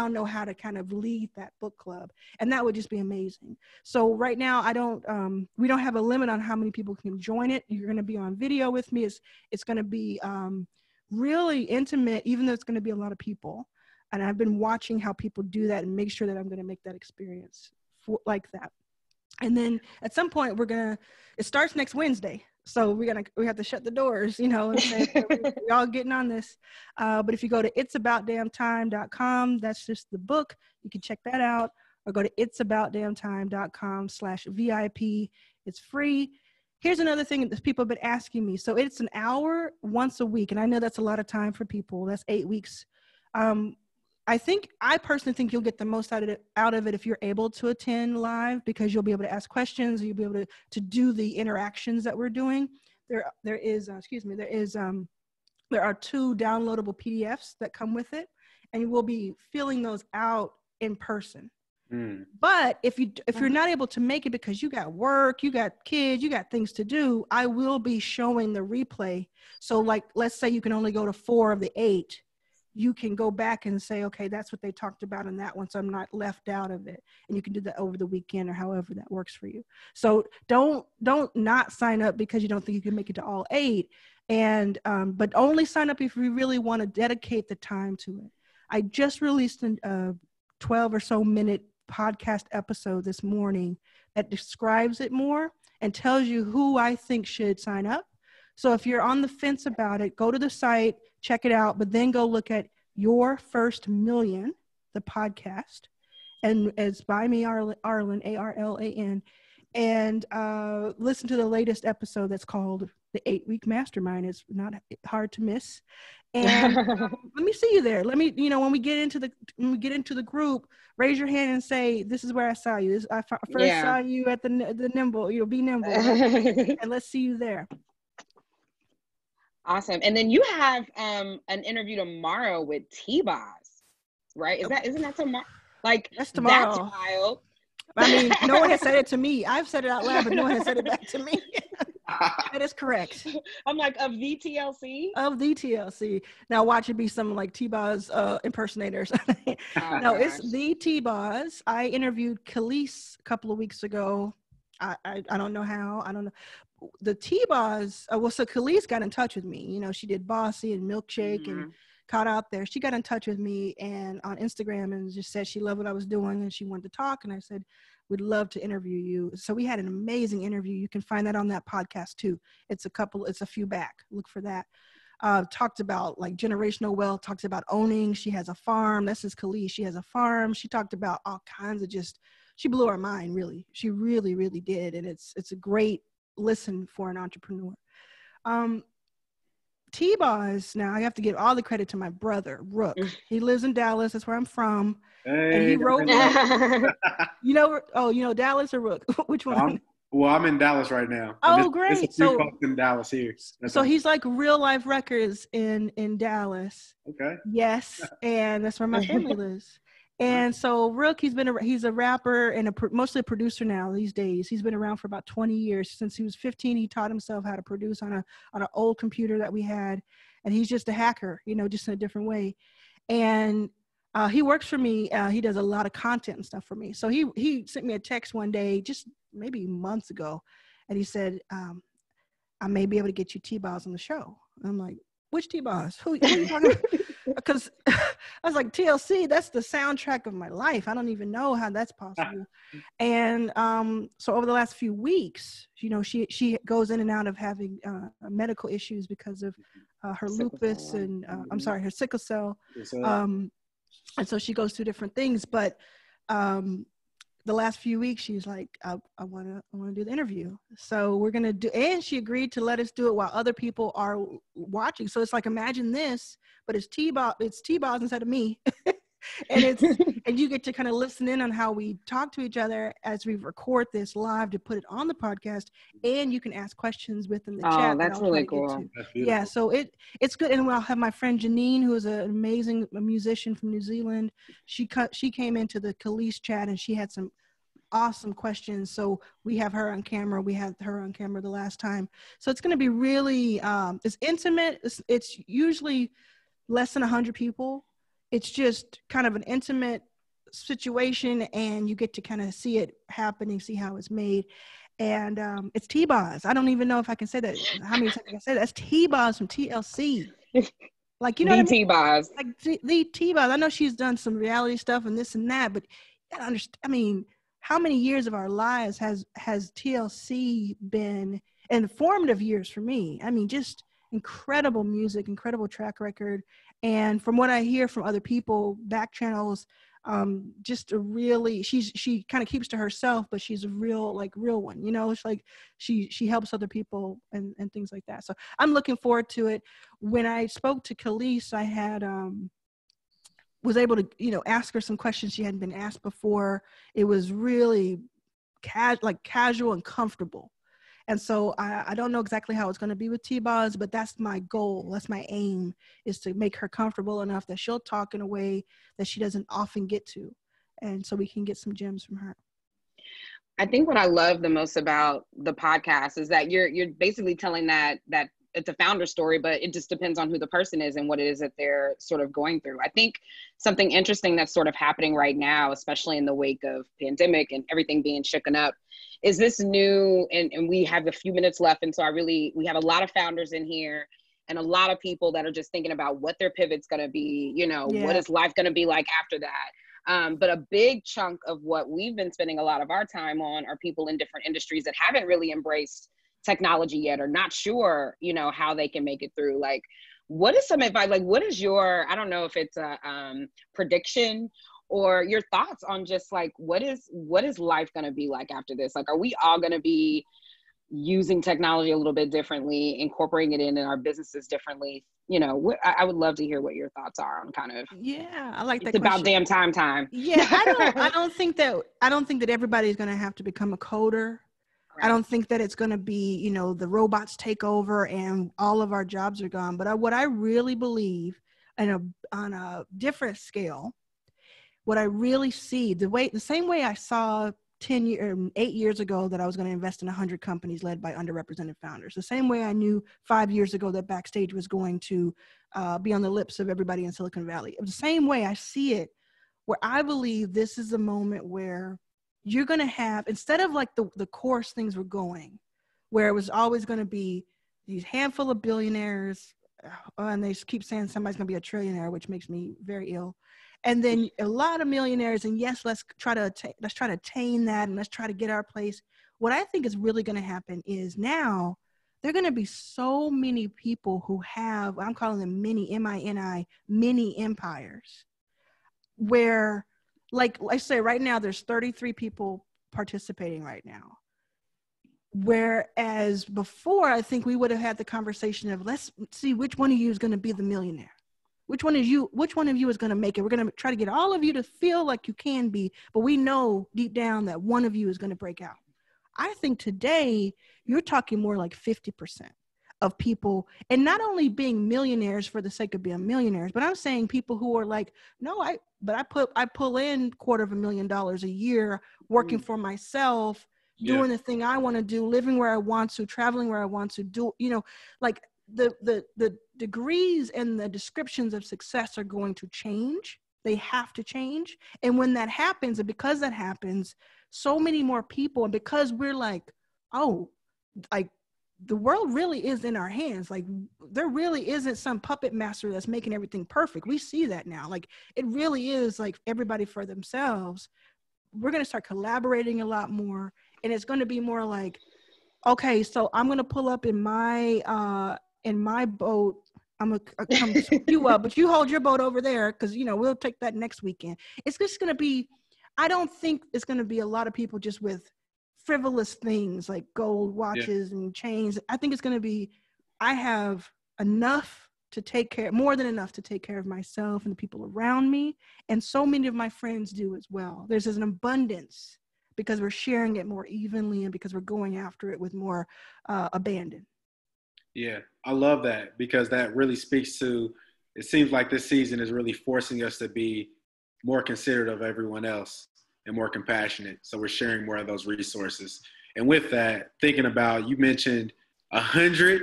know how to kind of lead that book club. And that would just be amazing. So right now, we don't have a limit on how many people can join it. You're going to be on video with me. It's going to be really intimate, even though it's going to be a lot of people. And I've been watching how people do that and make sure that I'm going to make that experience like that. And then at some point it starts next Wednesday. So we have to shut the doors, and say, we're all getting on this. But if you go to itsaboutdamntime.com, that's just the book. You can check that out, or go to itsaboutdamntime.com/VIP. It's free. Here's another thing that people have been asking me. So it's an hour once a week. And I know that's a lot of time for people. That's 8 weeks. I personally think you'll get the most out of it if you're able to attend live, because you'll be able to ask questions, you'll be able to do the interactions that we're doing. There are 2 downloadable PDFs that come with it, and we'll be filling those out in person. But if you're not able to make it because you got work, you got kids, you got things to do, I will be showing the replay. So like, let's say you can only go to 4 of the 8. You can go back and say, okay, that's what they talked about in that one, so I'm not left out of it. And you can do that over the weekend or however that works for you. So don't not sign up because you don't think you can make it to all 8. And but only sign up if you really want to dedicate the time to it. I just released a 12 or so minute podcast episode this morning that describes it more and tells you who I think should sign up. So if you're on the fence about it, go to the site, check it out, but then go look at Your First Million, the podcast. And it's by me, Arlan, Arlan, and listen to the latest episode that's called The 8-Week Mastermind. It's not hard to miss. And let me see you there. Let me, when we get into the group, raise your hand and say, this is where I saw you. I first saw you at the Nimble. You'll be Nimble. Right? And let's see you there. Awesome. And then you have an interview tomorrow with T-Boz, right? Isn't that tomorrow? Like, that's tomorrow. That's wild. I mean, no one has said it to me. I've said it out loud, but no one has said it back to me. That is correct. I'm like, of the TLC? Of the TLC. Now watch it be some like T-Boz impersonators. No, it's the T-Boz. I interviewed Khalees a couple of weeks ago. I don't know how. I don't know. The T-Boz, so Khalees got in touch with me. She did Bossy and Milkshake and Caught Out There. She got in touch with me and on Instagram and just said she loved what I was doing and she wanted to talk. And I said, we'd love to interview you. So we had an amazing interview. You can find that on that podcast too. It's a few back. Look for that. Talked about like generational wealth, talked about owning. She has a farm. This is Khalees. She has a farm. She talked about all kinds of she blew our mind, really. She really, really did. And it's a great listen for an entrepreneur. T-Boz, now I have to give all the credit to my brother, Rook. He lives in Dallas. That's where I'm from. Hey, and he wrote me. Dallas or Rook? Which one? I'm in Dallas right now. Oh, great. It's a few folks in Dallas here. So he's like Real Life Records in Dallas. Okay. Yes, and that's where my family lives. And so Rook, he's a rapper and mostly a producer now these days. He's been around for about 20 years. Since he was 15, he taught himself how to produce on an old computer that we had. And he's just a hacker, just in a different way. And he works for me. He does a lot of content and stuff for me. So he sent me a text one day, just maybe months ago. And he said, I may be able to get you T-Boz on the show. And I'm like, which T-Boz? Who are you talking about? Because I was like, TLC, that's the soundtrack of my life. I don't even know how that's possible. And so over the last few weeks, she goes in and out of having medical issues because of her lupus and her sickle cell. And so she goes through different things. But the last few weeks, she's like, I want to do the interview. So we're going to do, and she agreed to let us do it while other people are watching. So it's like, imagine this, but it's T-Boz instead of me. and you get to kind of listen in on how we talk to each other as we record this live to put it on the podcast, and you can ask questions within the chat. Oh, that's really cool. Yeah, so it's good. And I'll have my friend Janine, who is an amazing musician from New Zealand. She came into the Khalees chat and she had some awesome questions. So we have her on camera. We had her on camera the last time. So it's going to be really, it's intimate. It's usually less than 100 people. It's just kind of an intimate situation, and you get to kind of see it happening, see how it's made. And it's T-Boz. I don't even know if I can say that. How many times I can say that? That's T-Boz from TLC. Like, what I mean? T-Boz. Like the T-Boz. I know she's done some reality stuff and this and that, but you gotta understand, I mean, how many years of our lives has TLC been, and formative years for me? I mean, just incredible music, incredible track record. And from what I hear from other people, back channels, just a really, she kind of keeps to herself, but she's a real one, it's like she helps other people and things like that. So I'm looking forward to it. When I spoke to Khalees, I had was able to, ask her some questions she hadn't been asked before. It was really casual and comfortable. And so I don't know exactly how it's going to be with T-Boz, but that's my goal. That's my aim, is to make her comfortable enough that she'll talk in a way that she doesn't often get to. And so we can get some gems from her. I think what I love the most about the podcast is that you're basically telling that it's a founder story, but it just depends on who the person is and what it is that they're sort of going through. I think something interesting that's sort of happening right now, especially in the wake of pandemic and everything being shooken up, is this new, and we have a few minutes left. And so we have a lot of founders in here and a lot of people that are just thinking about what their pivot's going to be, what is life going to be like after that. But a big chunk of what we've been spending a lot of our time on are people in different industries that haven't really embraced technology yet, or not sure, how they can make it through. Like, what is some advice? Like, what is your, I don't know if it's a prediction or your thoughts on just like, what is life going to be like after this? Like, are we all going to be using technology a little bit differently, incorporating it in our businesses differently? I would love to hear what your thoughts are on kind of. Yeah, I like that. It's about damn time. Yeah, I don't think that everybody's going to have to become a coder. Right. I don't think that it's going to be, the robots take over and all of our jobs are gone. But what I really believe, on a different scale, what I really see, the same way I saw 8 years ago that I was going to invest in 100 companies led by underrepresented founders. The same way I knew 5 years ago that Backstage was going to be on the lips of everybody in Silicon Valley. The same way I see it, where I believe this is a moment where you're going to have, instead of like the course things were going, where it was always going to be these handful of billionaires, and they keep saying somebody's going to be a trillionaire, which makes me very ill. And then a lot of millionaires, and yes, let's try to attain that, and let's try to get our place. What I think is really going to happen is now there are going to be so many people who have, I'm calling them mini, M-I-N-I, mini empires, where, like I say, right now there's 33 people participating right now. Whereas before, I think we would have had the conversation of, let's see which one of you is going to be the millionaire. Which one of you is going to make it? We're going to try to get all of you to feel like you can be, but we know deep down that one of you is going to break out. I think today you're talking more like 50% of people, and not only being millionaires for the sake of being millionaires, but I'm saying people who are like, no, I pull in $250,000 a year working for myself, doing the thing I want to do, living where I want to, traveling where I want to do, like the degrees and the descriptions of success are going to change. They have to change. And when that happens, and because that happens, so many more people, and because we're like, oh, like the world really is in our hands. Like there really isn't some puppet master that's making everything perfect. We see that now. Like it really is like everybody for themselves. We're going to start collaborating a lot more. And it's going to be more like, okay, so I'm going to pull up in my boat. I'm going to come swoop you up, but you hold your boat over there because, we'll take that next weekend. It's just going to be, I don't think it's going to be a lot of people just with frivolous things like gold watches and chains. I think it's going to be, I have enough to take care, more than enough to take care of myself and the people around me. And so many of my friends do as well. There's an abundance because we're sharing it more evenly and because we're going after it with more abandon. Yeah, I love that because that really speaks to, it seems like this season is really forcing us to be more considerate of everyone else and more compassionate. So we're sharing more of those resources. And with that, thinking about, you mentioned 100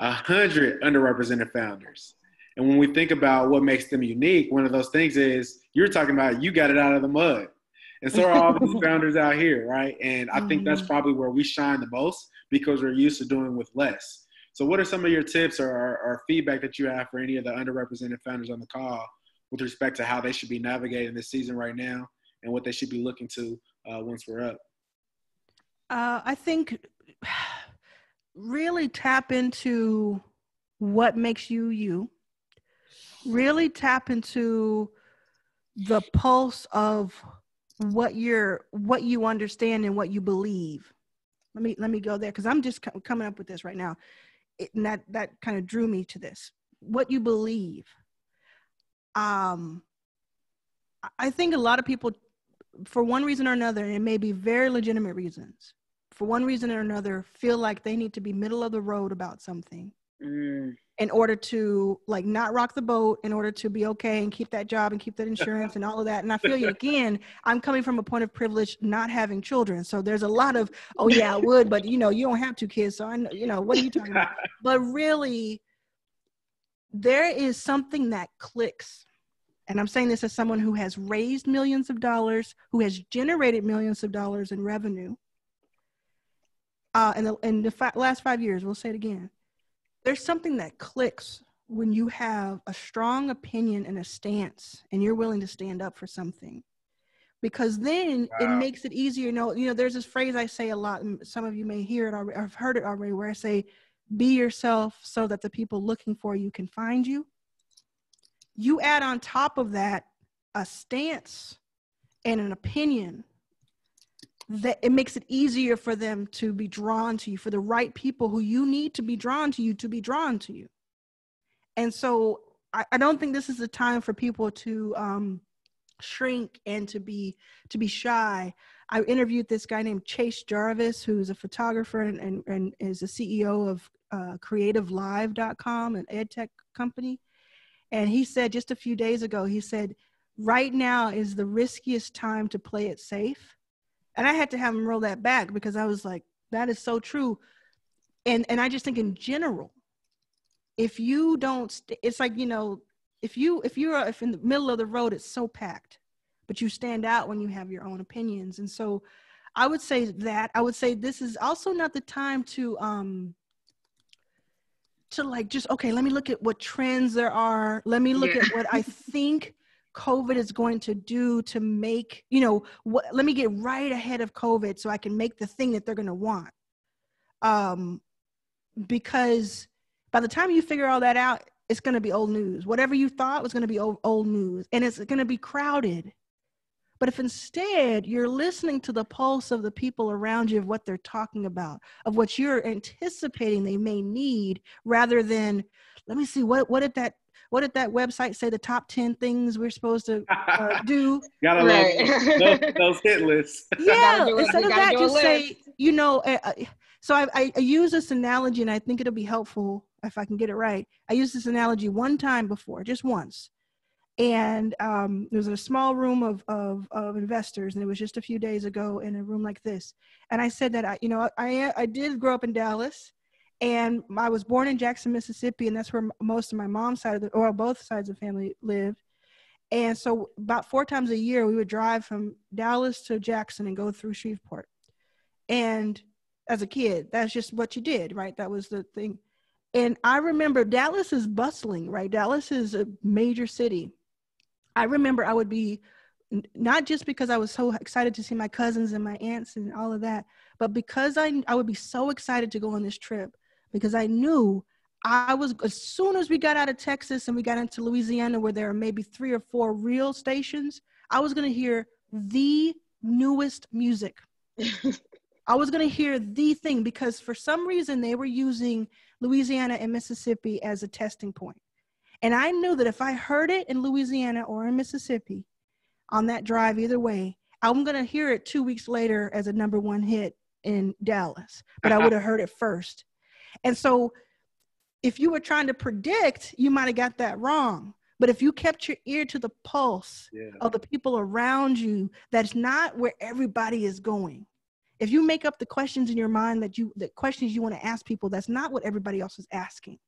underrepresented founders. And when we think about what makes them unique, one of those things is you're talking about, you got it out of the mud. And so are all these founders out here, right? And I think that's probably where we shine the most because we're used to doing with less. So what are some of your tips or feedback that you have for any of the underrepresented founders on the call with respect to how they should be navigating this season right now and what they should be looking to once we're up? I think really tap into what makes you you. Really tap into the pulse of what you understand and what you believe. Let me go there because I'm just coming up with this right now. And that kind of drew me to this. What you believe. I think a lot of people, for one reason or another, and it may be very legitimate reasons, for one reason or another, feel like they need to be middle of the road about something in order to like not rock the boat, in order to be okay and keep that job and keep that insurance and all of that. And I feel you, again, I'm coming from a point of privilege, not having children. So there's a lot of, oh yeah, I would, but you know, you don't have 2 kids. So I know, you know, what are you talking about? But really, there is something that clicks. And I'm saying this as someone who has raised millions of dollars, who has generated millions of dollars in revenue. In the last 5 years, we'll say it again. There's something that clicks when you have a strong opinion and a stance and you're willing to stand up for something, because then it makes it easier. You know, there's this phrase I say a lot, and some of you may hear it already, I've heard it already, where I say, be yourself so that the people looking for you can find you. You add on top of that a stance and an opinion that it makes it easier for them to be drawn to you, for the right people who you need to be drawn to you to be drawn to you. And so I don't think this is a time for people to shrink and to be shy. I interviewed this guy named Chase Jarvis, who's a photographer and is the CEO of creativelive.com, an ed tech company. And he said just a few days ago, he said, right now is the riskiest time to play it safe. And I had to have him roll that back, because I was like, that is so true. And I just think in general, if you don't, it's like, you know, if in the middle of the road, it's so packed, but you stand out when you have your own opinions. And so I would say this is also not the time to like, just, okay, let me look at what trends there are. Let me look at what I think COVID is going to do to make, you know, let me get right ahead of COVID so I can make the thing that they're going to want. Because by the time you figure all that out, it's going to be old news. Whatever you thought was going to be old news, and it's going to be crowded. But if instead you're listening to the pulse of the people around you, of what they're talking about, of what you're anticipating they may need, rather than, let me see, what did that website say the top 10 things we're supposed to do? Gotta love those hit lists. Yeah, instead of that, just say, you know, so I use this analogy, and I think it'll be helpful if I can get it right. I used this analogy one time before, just once. And there was a small room of investors, and it was just a few days ago in a room like this. And I said that, I did grow up in Dallas, and I was born in Jackson, Mississippi, and that's where most of my mom's side or both sides of the family lived. And so about 4 times a year, we would drive from Dallas to Jackson and go through Shreveport. And as a kid, that's just what you did, right? That was the thing. And I remember Dallas is bustling, right? Dallas is a major city. I remember I would be, not just because I was so excited to see my cousins and my aunts and all of that, but because I would be so excited to go on this trip, because I knew as soon as we got out of Texas and we got into Louisiana, where there are maybe 3 or 4 real stations, I was going to hear the newest music. I was going to hear the thing, because for some reason they were using Louisiana and Mississippi as a testing point. And I knew that if I heard it in Louisiana or in Mississippi on that drive, either way, I'm going to hear it 2 weeks later as a #1 hit in Dallas, but I would have heard it first. And so if you were trying to predict, you might've got that wrong. But if you kept your ear to the pulse of the people around you, that's not where everybody is going. If you make up the questions in your mind the questions you want to ask people, that's not what everybody else is asking.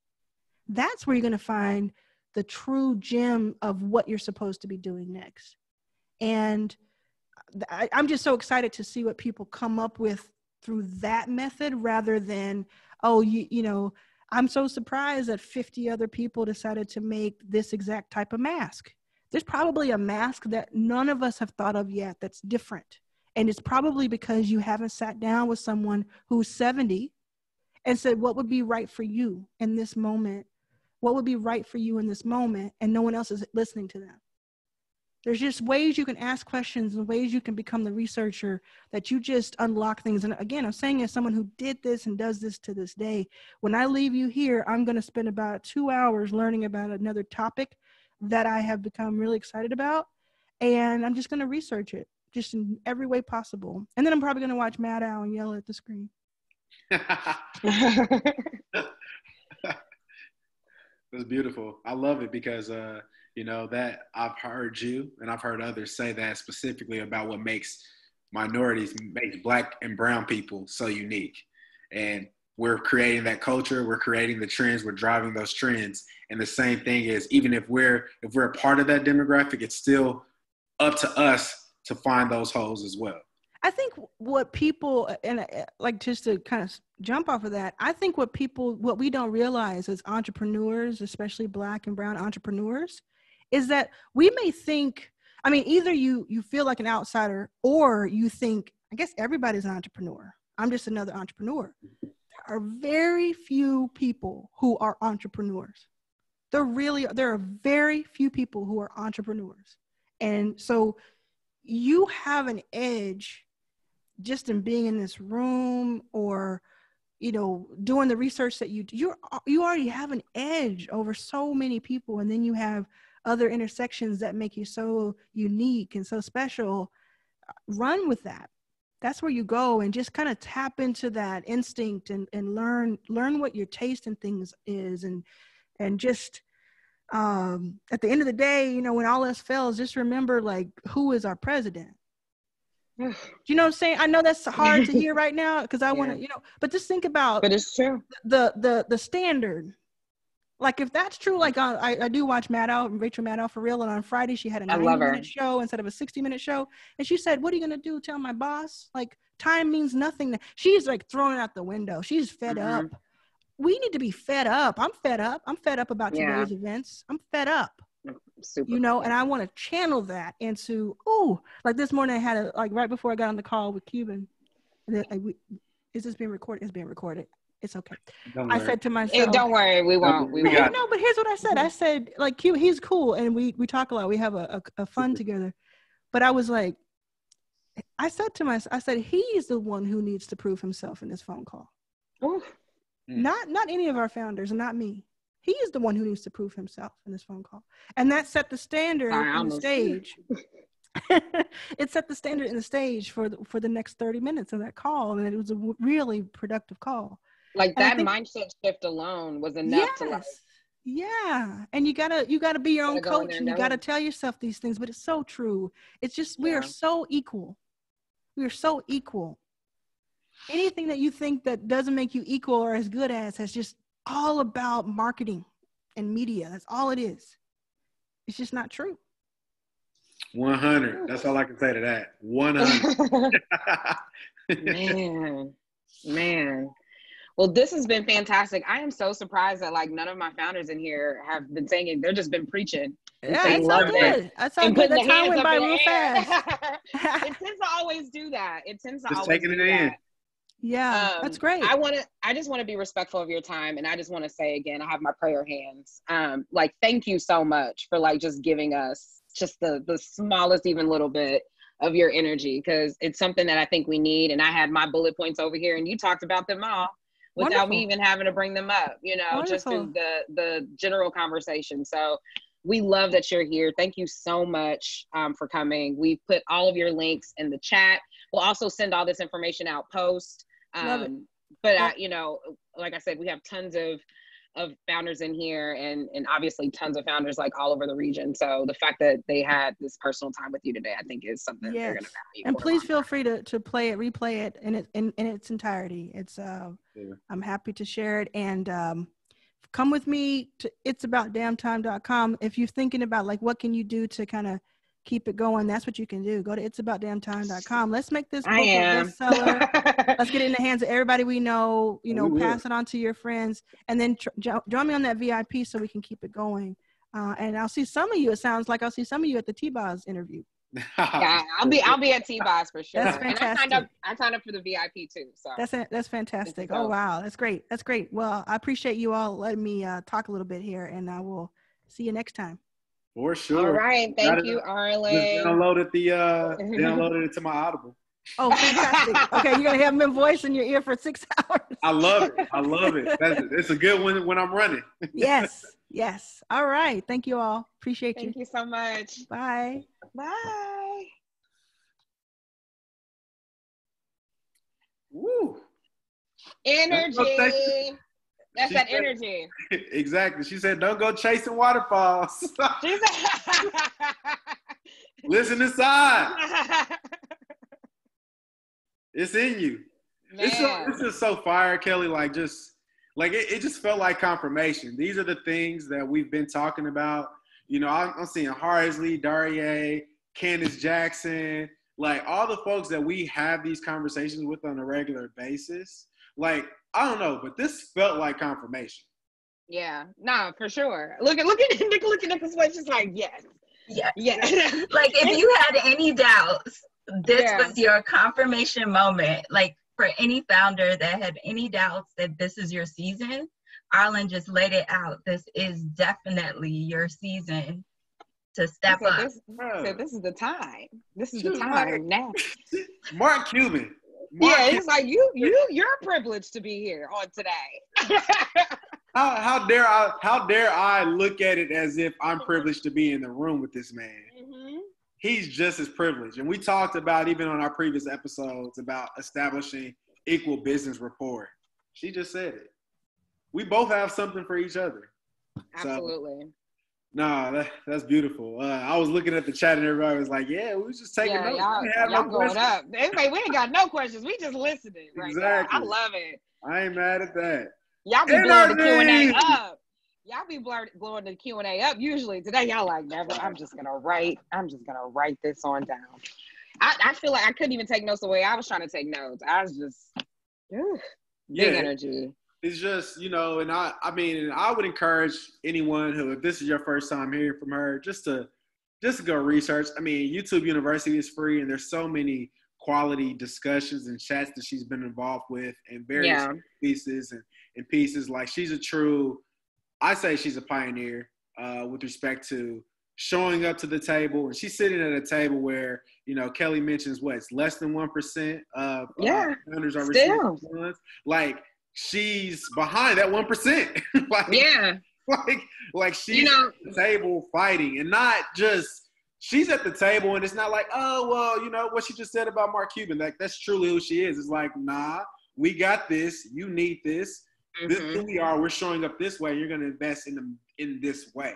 That's where you're going to find the true gem of what you're supposed to be doing next. And I'm just so excited to see what people come up with through that method, rather than, oh, you know, I'm so surprised that 50 other people decided to make this exact type of mask. There's probably a mask that none of us have thought of yet that's different. And it's probably because you haven't sat down with someone who's 70 and said, what would be right for you in this moment? What would be right for you in this moment? And no one else is listening to them. There's just ways you can ask questions and ways you can become the researcher that you just unlock things. And again, I'm saying as someone who did this and does this to this day, when I leave you here, I'm going to spend about 2 hours learning about another topic that I have become really excited about. And I'm just going to research it just in every way possible. And then I'm probably going to watch Mad Owl and yell at the screen. That's beautiful. I love it because, you know, that I've heard you and I've heard others say that specifically about what makes minorities, makes Black and brown people so unique. And we're creating that culture. We're creating the trends. We're driving those trends. And the same thing is, even if we're a part of that demographic, it's still up to us to find those holes as well. I think what people, and like just to kind of jump off of that, I think what we don't realize as entrepreneurs, especially Black and brown entrepreneurs, is that we may think, I mean, either you feel like an outsider or you think, I guess everybody's an entrepreneur. I'm just another entrepreneur. There are very few people who are entrepreneurs. There are very few people who are entrepreneurs. And so you have an edge just in being in this room, or, you know, doing the research that you already have an edge over so many people. And then you have other intersections that make you so unique and so special. Run with that. That's where you go, and just kind of tap into that instinct and learn what your taste in things is. And just, at the end of the day, you know, when all else fails, just remember, like, who is our president? Do you know what I'm saying? I know that's hard to hear right now because I want to, you know, but just think about, but it's true, the standard. Like, if that's true, like I do watch Rachel Maddow for real, and on Friday she had a 90-minute show instead of a 60-minute show, and she said, "What are you gonna do? Tell my boss like time means nothing." She's like throwing it out the window. She's fed up. We need to be fed up. I'm fed up. I'm fed up about today's events. I'm fed up. Super. You know, and I want to channel that into, like this morning I had like right before I got on the call with Cuban. Is this being recorded? It's being recorded. It's okay. I said to myself, don't worry, we won't. No, but here's what I said. I said, like, Cuban, he's cool, and we talk a lot. We have a fun together. But I was like, I said to myself, I said, he's the one who needs to prove himself in this phone call. Not any of our founders, and not me. He is the one who needs to prove himself in this phone call. And that set the standard on the stage. It set the standard in the stage for the next 30 minutes of that call. And it was a really productive call. Like, that mindset shift alone was enough to, like, yeah. And you gotta be your own coach, and you gotta tell yourself these things, but it's so true. It's just, we are so equal. We are so equal. Anything that you think that doesn't make you equal or as good as has just all about marketing and media. That's all it is. It's just not true. 100. That's all I can say to that. 100. Man. Well, this has been fantastic. I am so surprised that, like, none of my founders in here have been saying it. They've just been preaching. Yeah, it's all good. That's all good. The time went by real fast. It tends to always do that. It tends to just always taking do it that. in. Yeah, that's great. I just want to be respectful of your time, and I just want to say again, I have my prayer hands. Like, thank you so much for, like, just giving us just the smallest even little bit of your energy, because it's something that I think we need. And I had my bullet points over here, and you talked about them all without me even having to bring them up, you know, just through the general conversation. So we love that you're here. Thank you so much for coming. We've put all of your links in the chat. We'll also send all this information out post. But you know, like I said, we have tons of founders in here, and obviously tons of founders like all over the region. So the fact that they had this personal time with you today, I think is something they're going to value. And please feel free to replay it in its entirety. It's I'm happy to share it, and come with me to itsaboutdamntime.com. If you're thinking about, like, what can you do to kind of keep it going, that's what you can do. Go to itsaboutdamntime.com. Let's make this book a bestseller. Let's get it in the hands of everybody we know, you know, pass it on to your friends, and then join me on that VIP so we can keep it going. And I'll see some of you, it sounds like I'll see some of you at the T-Boz interview. Yeah, I'll be at T-Boz for sure. That's fantastic. And I signed up for the VIP too. So that's fantastic. Oh wow, that's great. That's great. Well, I appreciate you all letting me talk a little bit here, and I will see you next time. For sure. All right. Thank you, Arlan. Just downloaded it to my Audible. Oh, fantastic. Okay, you're going to have him in voice in your ear for 6 hours. I love it. I love it. It's a good one when I'm running. Yes. Yes. All right. Thank you all. Appreciate you. Thank you so much. Bye. Bye. Woo. Energy. That's She that said- energy. Exactly. She said, don't go chasing waterfalls. She said, Listen inside. It's in you. It's just so fire, Kelly. Like, it just felt like confirmation. These are the things that we've been talking about. You know, I'm seeing Harsley, Daria, Candace Jackson, like all the folks that we have these conversations with on a regular basis. Like, I don't know, but this felt like confirmation. Yeah, no, for sure. Look at Nick. Look at Nick's face. She's like, yes, Yeah. Like if you had any doubts, this was your confirmation moment. Like for any founder that had any doubts that this is your season, Arlan just laid it out. This is definitely your season to step up. This is the time. This is the time now. Mark Cuban. It's like you're privileged to be here on today. How dare I look at it as if I'm privileged to be in the room with this man? Mm-hmm. He's just as privileged. And we talked about, even on our previous episodes, about establishing equal business rapport. She just said it. We both have something for each other. Absolutely. So, that's beautiful. I was looking at the chat and everybody was like, yeah, we was just taking notes. Y'all going up. Anyway, we ain't got no questions. We just listening right exactly. now. I love it. I ain't mad at that. Y'all be blowing the Q&A up. Y'all be blowing the Q&A up. Usually today, y'all like, never. I'm just gonna write this on down. I feel like I couldn't even take notes the way I was trying to take notes. I was just big energy. It's just, you know, and I would encourage anyone who, if this is your first time hearing from her, just to go research. I mean, YouTube University is free, and there's so many quality discussions and chats that she's been involved with, and various pieces and pieces. Like, I say she's a pioneer with respect to showing up to the table. And she's sitting at a table where, you know, Kelly mentions it's less than 1% of founders are receiving funds. Like, she's behind that 1%. like she's at the table fighting, and not just she's at the table and it's not like, oh, well, you know what she just said about Mark Cuban. Like, that's truly who she is. It's like, nah, we got this. You need this. Mm-hmm. This is who we are. We're showing up this way. You're going to invest in this way.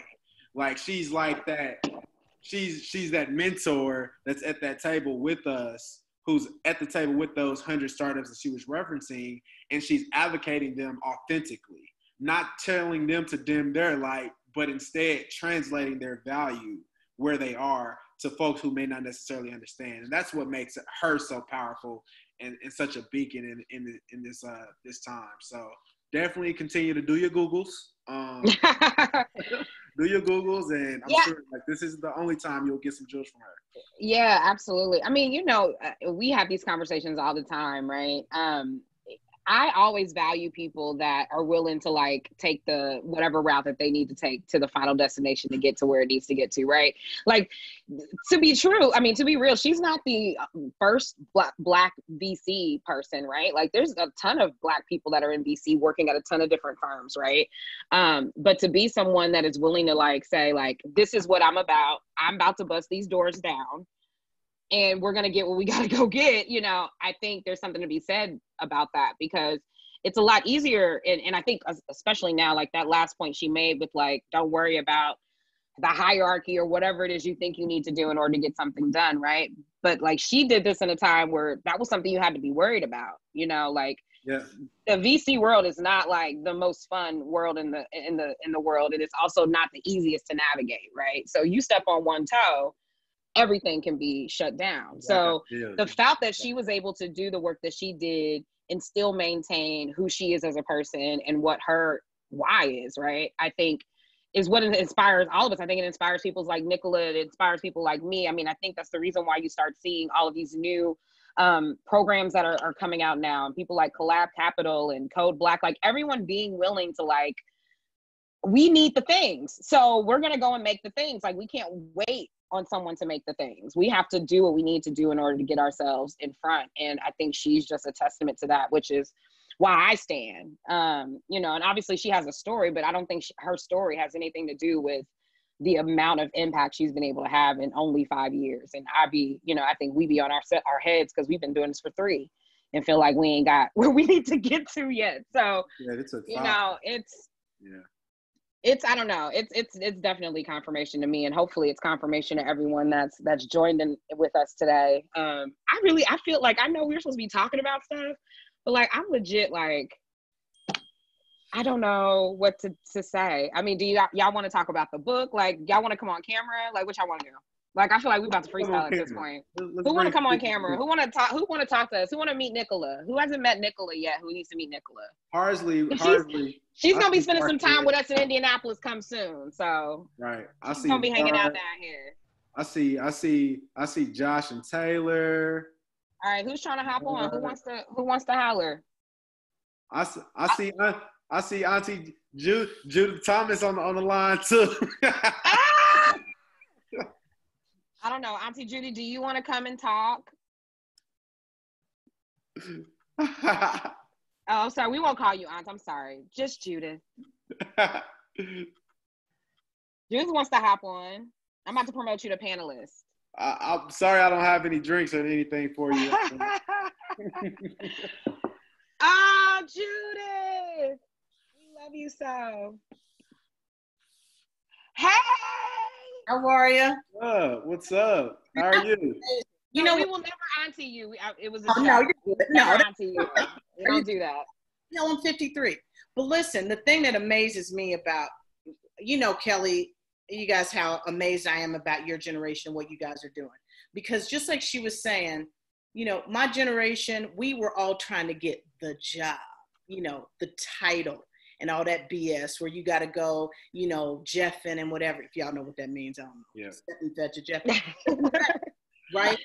Like, she's like that. She's that mentor that's at that table with us, who's at the table with those 100 startups that she was referencing, and she's advocating them authentically, not telling them to dim their light, but instead translating their value where they are to folks who may not necessarily understand. And that's what makes her so powerful and such a beacon in this time. So definitely continue to do your Googles. Do your Googles, and I'm sure like this is the only time you'll get some jewels from her. Yeah, absolutely. I mean, you know, we have these conversations all the time, right? I always value people that are willing to like take the whatever route that they need to take to the final destination to get to where it needs to get to, right? Like, to be real, she's not the first black VC person, right? Like, there's a ton of Black people that are in VC working at a ton of different firms, right? But to be someone that is willing to like say like, this is what I'm about to bust these doors down, and we're going to get what we got to go get, you know, I think there's something to be said about that, because it's a lot easier. And I think especially now, like that last point she made with like, don't worry about the hierarchy or whatever it is you think you need to do in order to get something done, right? But like, she did this in a time where that was something you had to be worried about, you know, like the VC world is not like the most fun world in the world. And it's also not the easiest to navigate, right? So you step on one toe, everything can be shut down. So the fact that she was able to do the work that she did and still maintain who she is as a person and what her why is, right, I think is what inspires all of us. I think it inspires people like Nicola. It inspires people like me. I mean, I think that's the reason why you start seeing all of these new programs that are coming out now, and people like Collab Capital and Code Black, like everyone being willing to like, we need the things, so we're going to go and make the things. Like, we can't wait on someone to make the things. We have to do what we need to do in order to get ourselves in front. And I think she's just a testament to that, which is why I stand. You know, and obviously she has a story, but I don't think her story has anything to do with the amount of impact she's been able to have in only 5 years. And I think we be on our heads because we've been doing this for 3 and feel like we ain't got where we need to get to yet. So, yeah, it's a you know, it's I don't know. It's definitely confirmation to me, and hopefully it's confirmation to everyone that's joined in with us today. I feel like, I know we're supposed to be talking about stuff, but like I'm legit like, I don't know what to say. I mean, do y'all want to talk about the book? Like, y'all want to come on camera? Like, what y'all want to do? Like, I feel like we're about to freestyle at this point. Who want to come on camera? Who want to talk? Who want to talk to us? Who want to meet Nicola? Who hasn't met Nicola yet? Who needs to meet Nicola? Harsley. She's gonna be spending some time with us in Indianapolis come soon. So right, she's gonna be hanging out down here. I see Josh and Taylor. All right, who's trying to hop on? Who wants to holler? I see Auntie Judith Thomas on the line too. I don't know. Auntie Judy, do you want to come and talk? Oh, sorry. We won't call you Aunt. I'm sorry. Just Judith. Judith wants to hop on. I'm about to promote you to panelist. I'm sorry I don't have any drinks or anything for you. Oh, Judith. We love you so. Hey! How are you? What's up? How are you? You know, we will never auntie you. It was a joke. No, never auntie you. We don't do that. No, I'm 53. But listen, the thing that amazes me about, you know, Kelly, you guys, how amazed I am about your generation and what you guys are doing. Because just like she was saying, you know, my generation, we were all trying to get the job, you know, the title and all that BS where you got to go, you know, Jeffin and whatever. If y'all know what that means, I don't know. Yeah. Stephen Fetcher, Jeffin. Right?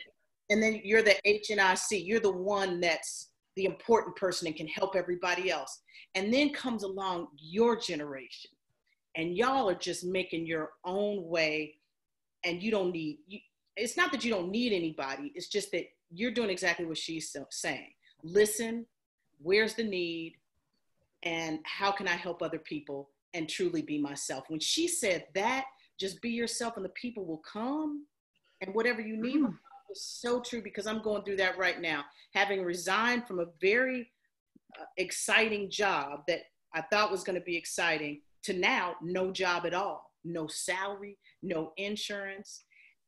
And then you're the HNIC. You're the one that's the important person and can help everybody else. And then comes along your generation. And y'all are just making your own way. And you don't need, it's not that you don't need anybody. It's just that you're doing exactly what she's saying. Listen, where's the need? And how can I help other people and truly be myself? When she said that, just be yourself and the people will come and whatever you need is so true, because I'm going through that right now. Having resigned from a very exciting job that I thought was going to be exciting to now no job at all, no salary, no insurance.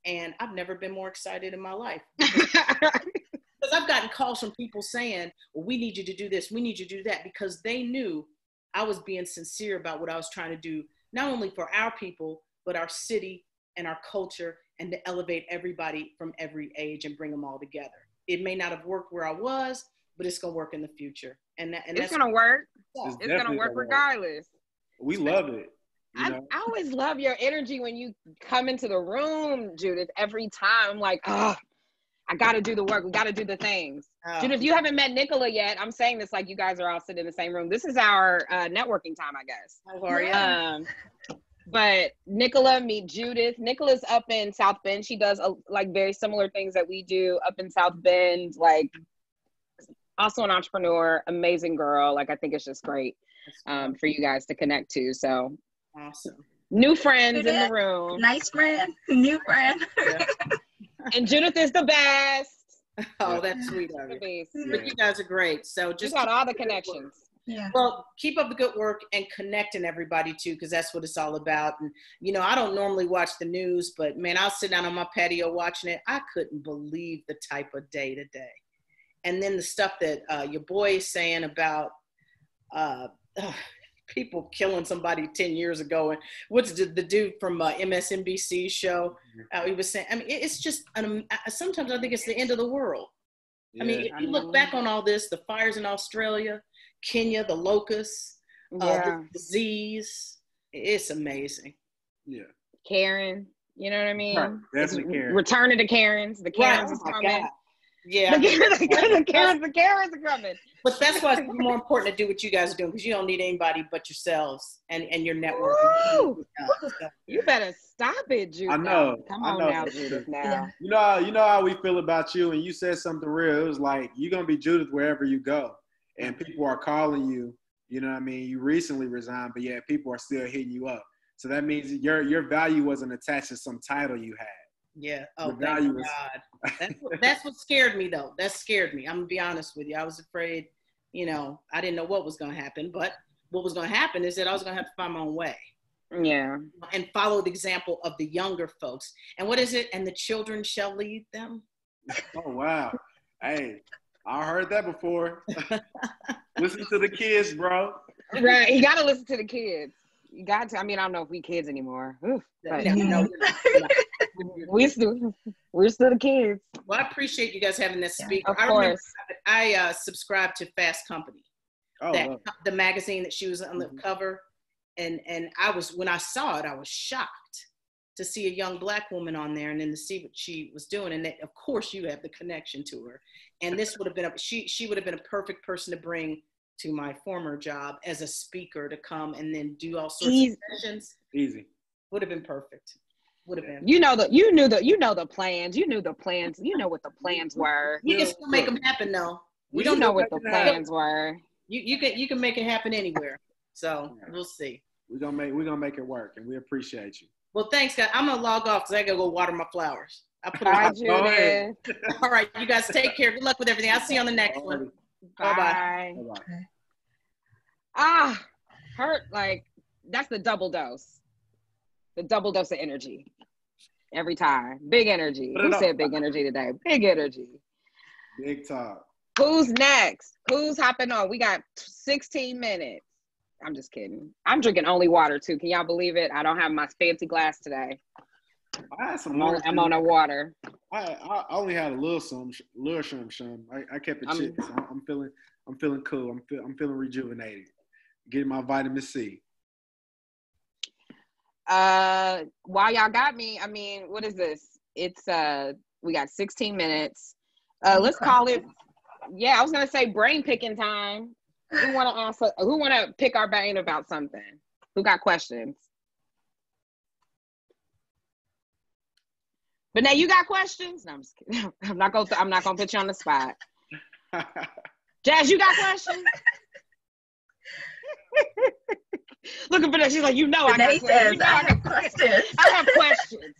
And I've never been more excited in my life. Because I've gotten calls from people saying, well, we need you to do this, we need you to do that, because they knew I was being sincere about what I was trying to do, not only for our people, but our city and our culture, and to elevate everybody from every age and bring them all together. It may not have worked where I was, but it's going to work in the future. And it's going to work. It's going to work regardless. We love it. I always love your energy when you come into the room, Judith, every time. I'm like, oh, I got to do the work. We got to do the things. Judith, if you haven't met Nicola yet, I'm saying this like you guys are all sitting in the same room. This is our networking time, I guess. How are you? But Nicola, meet Judith. Nicola's up in South Bend. She does like very similar things that we do up in South Bend. Like, also an entrepreneur, amazing girl. Like, I think it's just great for you guys to connect to. So awesome. New friends Judith, in the room. Nice friend, new friend. Yeah. And Judith is the best. Oh, that's sweet of you. But you guys are great. So just got all the connections. Yeah. Well, keep up the good work and connecting everybody too, because that's what it's all about. And, you know, I don't normally watch the news, but man, I'll sit down on my patio watching it. I couldn't believe the type of day today. And then the stuff that your boy is saying about people killing somebody 10 years ago. And what's the dude from MSNBC show? He was saying, I mean, it's just, sometimes I think it's the end of the world. Yeah. I mean, if you look back on all this, the fires in Australia, Kenya, the locusts, the disease, it's amazing. Yeah. Karen, you know what I mean? Right. Definitely Karen. Returning to Karens. The Karens is coming. God. Yeah. The Karens are coming. But that's why it's more important to do what you guys are doing, because you don't need anybody but yourselves and your network. Woo! You better stop it, Judith. I know. Come on now, Judith. Now. You know how we feel about you, and you said something real. It was like, you're gonna be Judith wherever you go, and people are calling you. You know what I mean? You recently resigned, but yeah, people are still hitting you up. So that means your value wasn't attached to some title you had. Yeah. Oh, thank God. That's what scared me, though. That scared me. I'm gonna be honest with you. I was afraid. I didn't know what was gonna happen, but what was gonna happen is that I was gonna have to find my own way. Yeah. And follow the example of the younger folks. And what is it? And the children shall lead them. Oh wow! Hey, I heard that before. Listen to the kids, bro. Right. You gotta listen to the kids. You got to. I mean, I don't know if we kids anymore. Oof, but we're still the kids. Well, I appreciate you guys having this speaker. Of course. I subscribed to Fast Company, the magazine that she was on the cover, and when I saw it, I was shocked to see a young Black woman on there, and then to see what she was doing. And of course, you have the connection to her. And this would have been she would have been a perfect person to bring to my former job as a speaker, to come and then do all sorts of sessions. Easy. Would have been perfect. Would have been. You know the plans. You knew the plans. You know what the plans were. You can still make them happen, though. We don't know what the plans were. You can make it happen anywhere. So we'll see. We're gonna make it work, and we appreciate you. Well, thanks, guys. I'm gonna log off because I gotta go water my flowers. Bye, Judith. All right, you guys take care. Good luck with everything. I'll see you on the next one. Bye. Bye. Hurt, like, that's the double dose. The double dose of energy. Every time. Big energy. Who said big energy today? Big energy. Big talk. Who's next? Who's hopping on? We got 16 minutes. I'm just kidding. I'm drinking only water, too. Can y'all believe it? I don't have my fancy glass today. I had some I'm on a water. I only had a little shum. I kept it chill. So I'm feeling cool. I'm feeling rejuvenated. Getting my vitamin C. While y'all got me, I mean, what is this? It's we got 16 minutes. Let's call it. Yeah, I was gonna say brain picking time. Who want to pick our brain about something? Who got questions? But now you got questions? No, I'm just kidding. I'm not gonna put you on the spot. Jazz, you got questions? Looking for that, she's like, I got questions. I have questions. I have questions.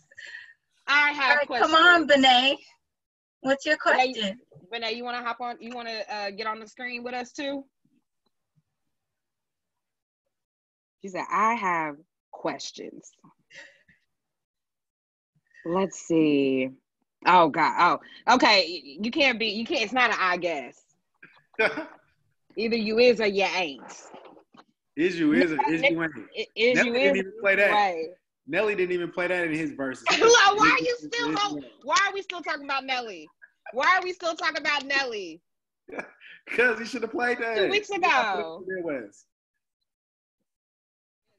I have questions. Come on, Benet. What's your question? Benet, you want to hop on? You want to get on the screen with us too? She said, I have questions. Let's see. Oh God. Oh, okay. You can't. It's not an I guess. Either you is or you ain't. Is you is or is you ain't. Nelly didn't even play that. Right. Nelly didn't even play that in his verses. Why are we still talking about Nelly? Why are we still talking about Nelly? Because he should have played that 2 weeks ago.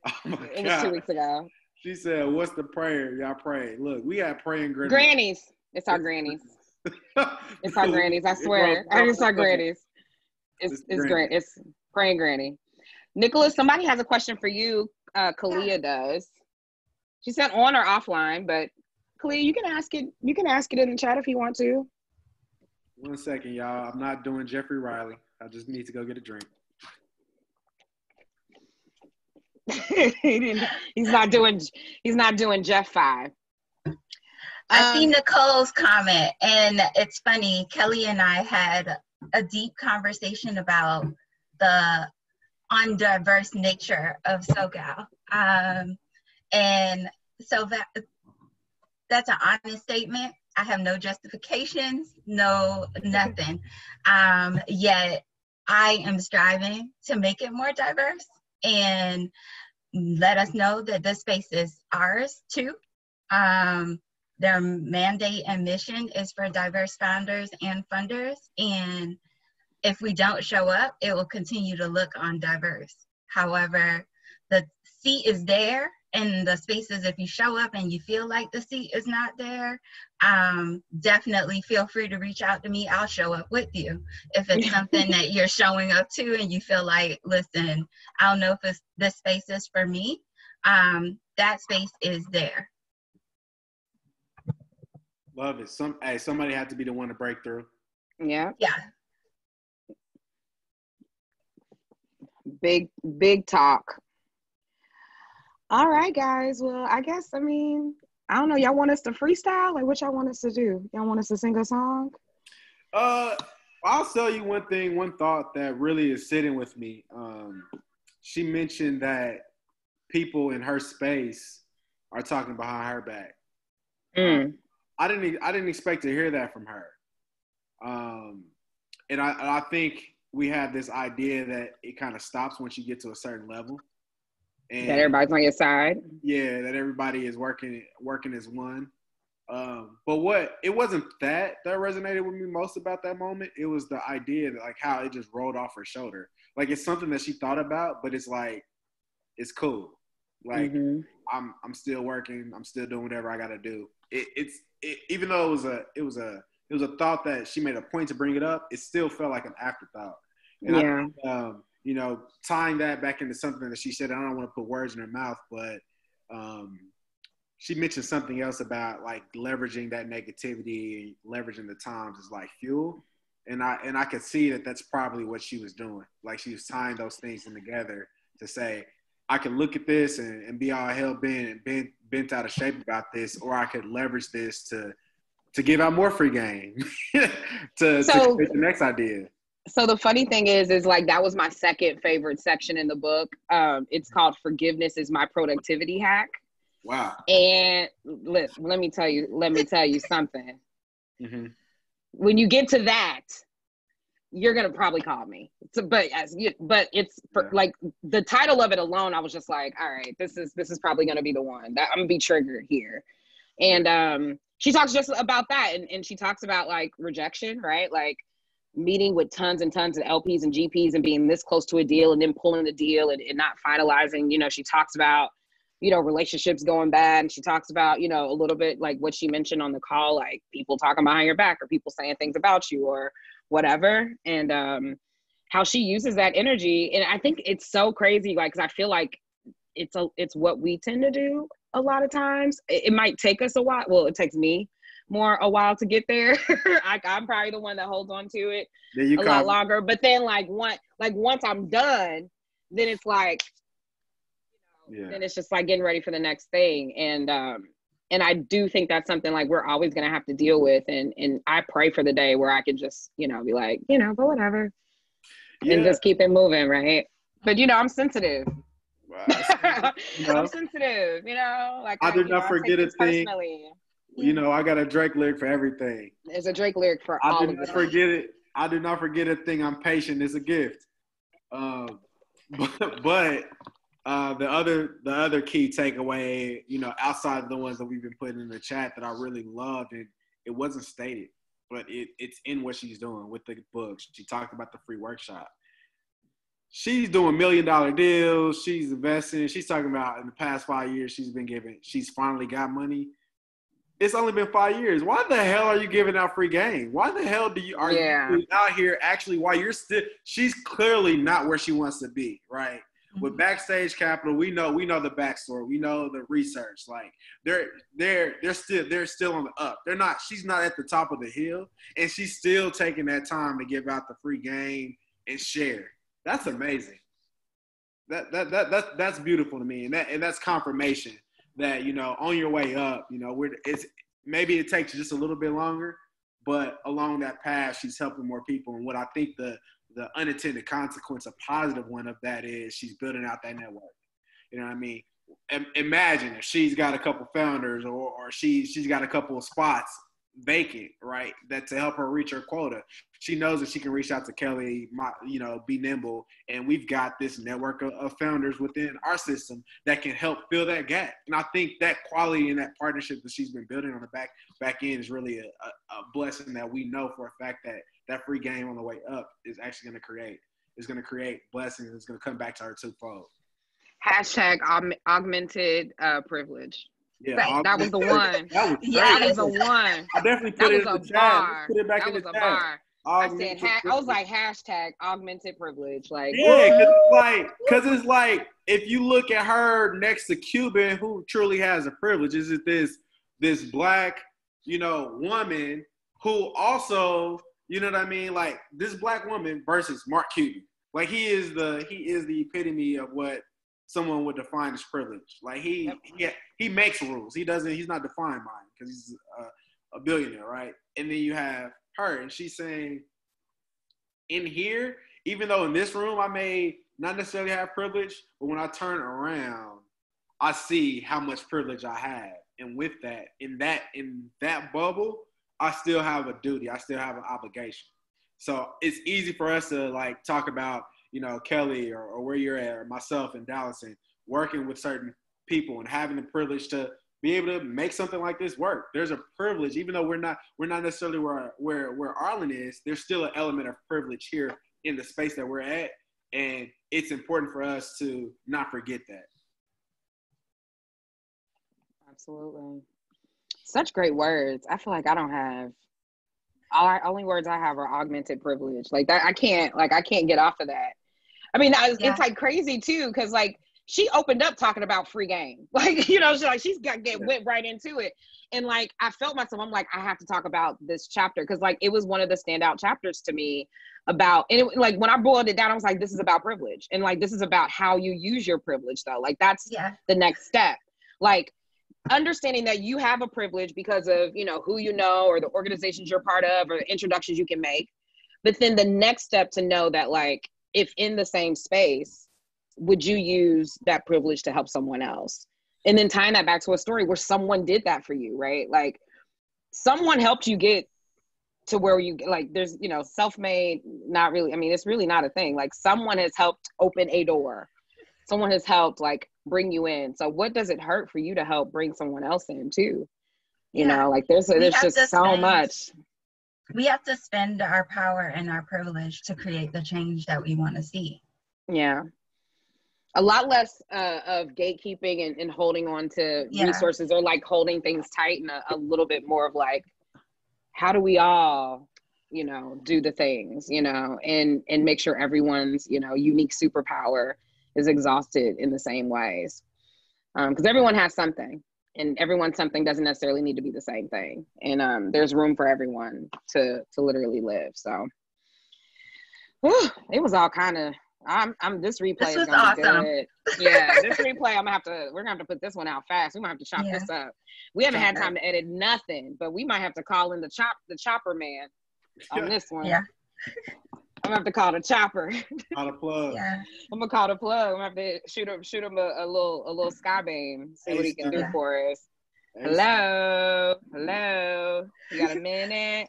Oh my God. It was 2 weeks ago. She said, what's the prayer y'all pray? Look, we got praying grannies. It's our grannies. It's our grannies. I swear. It's our grannies. It's great. It's praying granny. Nicholas, somebody has a question for you. Kalia does. She said on or offline, but Kalia, you can ask it. You can ask it in the chat if you want to. 1 second, y'all. I'm not doing Jeffrey Riley. I just need to go get a drink. He's not doing Jeff 5. I see Nicole's comment, and it's funny. Kelly and I had a deep conversation about the undiverse nature of SoCal, and so that's an honest statement. I have no justifications, no nothing. Yet I am striving to make it more diverse and let us know that this space is ours too. Their mandate and mission is for diverse founders and funders. And if we don't show up, it will continue to look undiverse. However, the seat is there in the spaces, if you show up and you feel like the seat is not there, definitely feel free to reach out to me. I'll show up with you. If it's something that you're showing up to and you feel like, listen, I don't know if this space is for me, that space is there. Love it. Somebody had to be the one to break through. Yeah. Yeah. Big talk. All right, guys. Well, I don't know. Y'all want us to freestyle? Like, what y'all want us to do? Y'all want us to sing a song? I'll tell you one thought that really is sitting with me. She mentioned that people in her space are talking behind her back. I didn't expect to hear that from her. And I think we have this idea that it kind of stops once you get to a certain level. And that everybody's on your side. Yeah, that everybody is working as one. But it wasn't that resonated with me most about that moment. It was the idea that, like, how it just rolled off her shoulder. Like, it's something that she thought about, but it's like, it's cool. Like, I'm still working. I'm still doing whatever I got to do. Even though it was a thought that she made a point to bring it up, it still felt like an afterthought. And yeah. I think, tying that back into something that she said, I don't want to put words in her mouth, but she mentioned something else about, like, leveraging that negativity, leveraging the times as, like, fuel. And I could see that that's probably what she was doing. Like, she was tying those things in together to say, I could look at this and be all hell-bent and bent out of shape about this, or I could leverage this to give out more free game to create the next idea. So the funny thing is like, that was my second favorite section in the book. It's called "Forgiveness is My Productivity Hack." Wow. And let me tell you something. Mm-hmm. When you get to that, you're gonna probably call me. But it's like, the title of it alone, I was just like, all right, this is probably gonna be the one that I'm gonna be triggered here. And she talks just about that, and she talks about, like, rejection, right? Like, meeting with tons and tons of LPs and GPs and being this close to a deal and then pulling the deal and not finalizing. She talks about, relationships going bad. And she talks about, a little bit like what she mentioned on the call, like people talking behind your back or people saying things about you or whatever. And how she uses that energy. And I think it's so crazy, like, because I feel like it's what we tend to do a lot of times. It might take us a while. Well, it takes me a while to get there. I'm probably the one that holds on to it a lot longer. But then, once I'm done, then it's like, then it's just like getting ready for the next thing. And I do think that's something, like, we're always gonna have to deal with. And I pray for the day where I can just, be like, but whatever, and just keep it moving, right? But I'm sensitive. I'm sensitive. Like, I do not forget a thing. Personally. I got a Drake lyric for everything. There's a Drake lyric for all of it. I do not forget a thing. I'm patient. It's a gift. But the other key takeaway, outside of the ones that we've been putting in the chat that I really loved, and it wasn't stated, but it's in what she's doing with the books. She talked about the free workshop. She's doing $1 million deals. She's investing. She's talking about in the past 5 years she's finally got money. It's only been 5 years. Why the hell are you giving out free game? Why the hell you out here actually while you're still – she's clearly not where she wants to be, right? Mm-hmm. With Backstage Capital, we know the backstory. We know the research. Like, they're still on the up. She's not at the top of the hill, and she's still taking that time to give out the free game and share. That's amazing. That's beautiful to me, and that's confirmation that, on your way up, maybe it takes just a little bit longer, but along that path, she's helping more people. And what I think the unintended consequence, a positive one of that, is she's building out that network. You know what I mean? Imagine if she's got a couple founders or she's got a couple of spots vacant, right? That to help her reach her quota. She knows that she can reach out to Kelly, be Nimble, and we've got this network of founders within our system that can help fill that gap. And I think that quality and that partnership that she's been building on the back end is really a blessing that we know for a fact that free game on the way up is actually going to create. It's going to create blessings. It's going to come back to her twofold. Hashtag augmented privilege. Yeah, Right. That was the one. That was That Yes. was the one. I definitely That put it was in a the chat. bar. Let's put it back That in was the a chat. bar. I said, Augmented I was privilege. like, hashtag augmented privilege. Like, Yeah, because it's like if you look at her next to Cuban, who truly has a privilege, is it this black, woman who also, you know what I mean? Like this black woman versus Mark Cuban. Like he is the epitome of what someone would define as privilege. Like he makes rules. He's not defined by it because he's a billionaire, right? And then you have her, and she's saying, in here, even though in this room I may not necessarily have privilege, but when I turn around, I see how much privilege I have. And with that, in that bubble, I still have a duty. I still have an obligation. So it's easy for us to like talk about, Kelly or where you're at, or myself in Dallas, and working with certain people and having the privilege to be able to make something like this work. There's a privilege, even though we're not necessarily where Arlan is. There's still an element of privilege here in the space that we're at, and it's important for us to not forget that. absolutely. Such great words. I feel like I don't have. Only words I have are augmented privilege. Like that, I can't get off of that. I mean, it's like crazy too, because like she opened up talking about free game. Like, went right into it. And like, I felt myself, I'm like, I have to talk about this chapter. Cause like, it was one of the standout chapters to me about, and it, like, when I boiled it down, I was like, this is about privilege. And like, this is about how you use your privilege though. Like that's the next step. Like understanding that you have a privilege because of, who you know, or the organizations you're part of, or the introductions you can make. But then the next step to know that like, if in the same space, would you use that privilege to help someone else? And then tying that back to a story where someone did that for you, right? Like someone helped you get to where you, like, there's, self-made, not really, I mean, it's really not a thing. Like someone has helped open a door. Someone has helped like bring you in. So what does it hurt for you to help bring someone else in too? Like there's just so much. We have to spend our power and our privilege to create the change that we want to see. Yeah. A lot less of gatekeeping and holding on to resources, or like holding things tight, and a little bit more of like, how do we all, do the things, and make sure everyone's, unique superpower is exhausted in the same ways. Because everyone has something. And everyone's something doesn't necessarily need to be the same thing. And there's room for everyone to literally live. So it was all kind of, this replay is gonna be good. Yeah, this replay, we're gonna have to put this one out fast. We might have to chop this up. We haven't had time to edit nothing, but we might have to call in the chopper man on this one. Yeah. I'm gonna have to call the chopper. Call the plug. Yeah. I'm gonna call the plug. I'm gonna have to shoot him a little sky beam. See what he can do for us. Hello. You got a minute?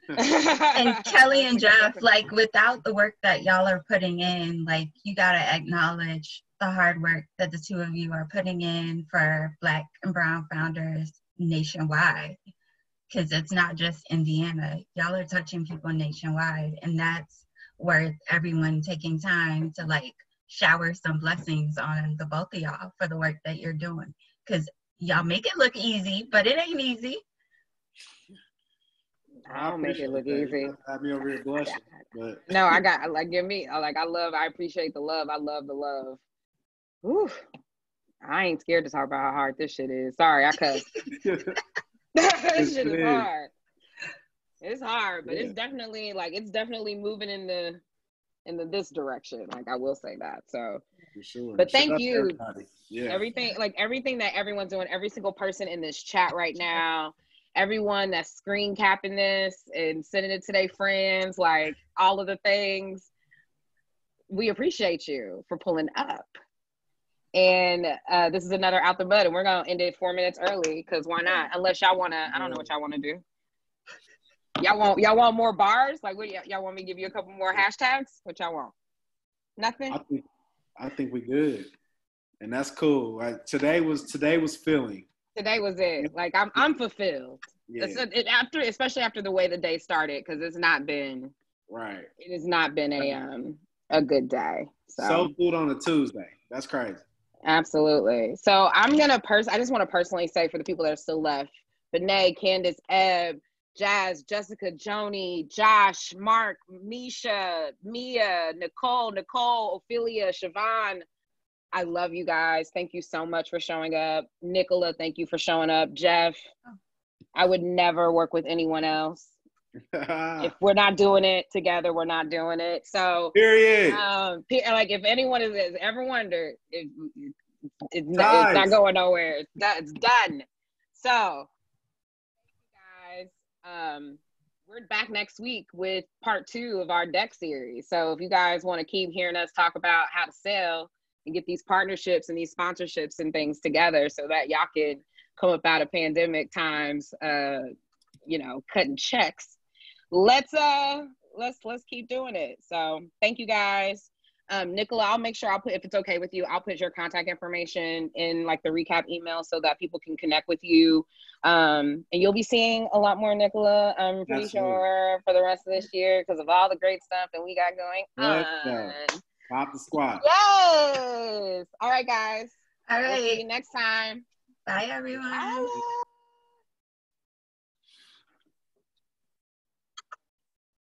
And Kelly and Jeff, like without the work that y'all are putting in, like you gotta acknowledge the hard work that the two of you are putting in for Black and Brown founders nationwide. Because it's not just Indiana. Y'all are touching people nationwide, and that's worth everyone taking time to like shower some blessings on the both of y'all for the work that you're doing. Because y'all make it look easy, but it ain't easy. I don't make it look easy. Have me over here blushing, but no, I got like give me like I appreciate the love. I love the love. Whew. I ain't scared to talk about how hard this shit is. Sorry, I cussed. This shit is hard. It's hard, but it's definitely moving in this direction. Like I will say that. So, for sure. But thank you. Yeah. Everything that everyone's doing, every single person in this chat right now, everyone that's screen capping this and sending it to their friends, like all of the things. We appreciate you for pulling up. And this is another Out the Bud, and we're gonna end it 4 minutes early because why not? Unless y'all wanna, I don't know what y'all wanna do. Y'all want more bars? Like, what y'all want me to give you a couple more hashtags? What y'all want? Nothing. I think we good, and that's cool. Like, today was filling. Today was it. Like I'm fulfilled. Yeah. Especially after the way the day started, because it's not been right. It has not been a good day. Soul food on a Tuesday. That's crazy. Absolutely. So I'm gonna I just want to personally say for the people that are still left, Benet, Candace, Eb, Jazz, Jessica, Joni, Josh, Mark, Misha, Mia, Nicole, Ophelia, Siobhan. I love you guys. Thank you so much for showing up. Nicola, thank you for showing up. Jeff, I would never work with anyone else. If we're not doing it together, we're not doing it. So, period. Like if anyone is ever wondered, it's not going nowhere. It's done. So, thank you guys. We're back next week with part 2 of our deck series. So if you guys want to keep hearing us talk about how to sell and get these partnerships and these sponsorships and things together so that y'all can come up out of pandemic times, cutting checks. Let's keep doing it. So thank you guys. Nicola, I'll make sure if it's okay with you, I'll put your contact information in like the recap email so that people can connect with you. And you'll be seeing a lot more Nicola, I'm pretty sure, for the rest of this year because of all the great stuff that we got going on. Pop the squad. Yes. All right, guys. All right. We'll see you next time. Bye, everyone. Bye.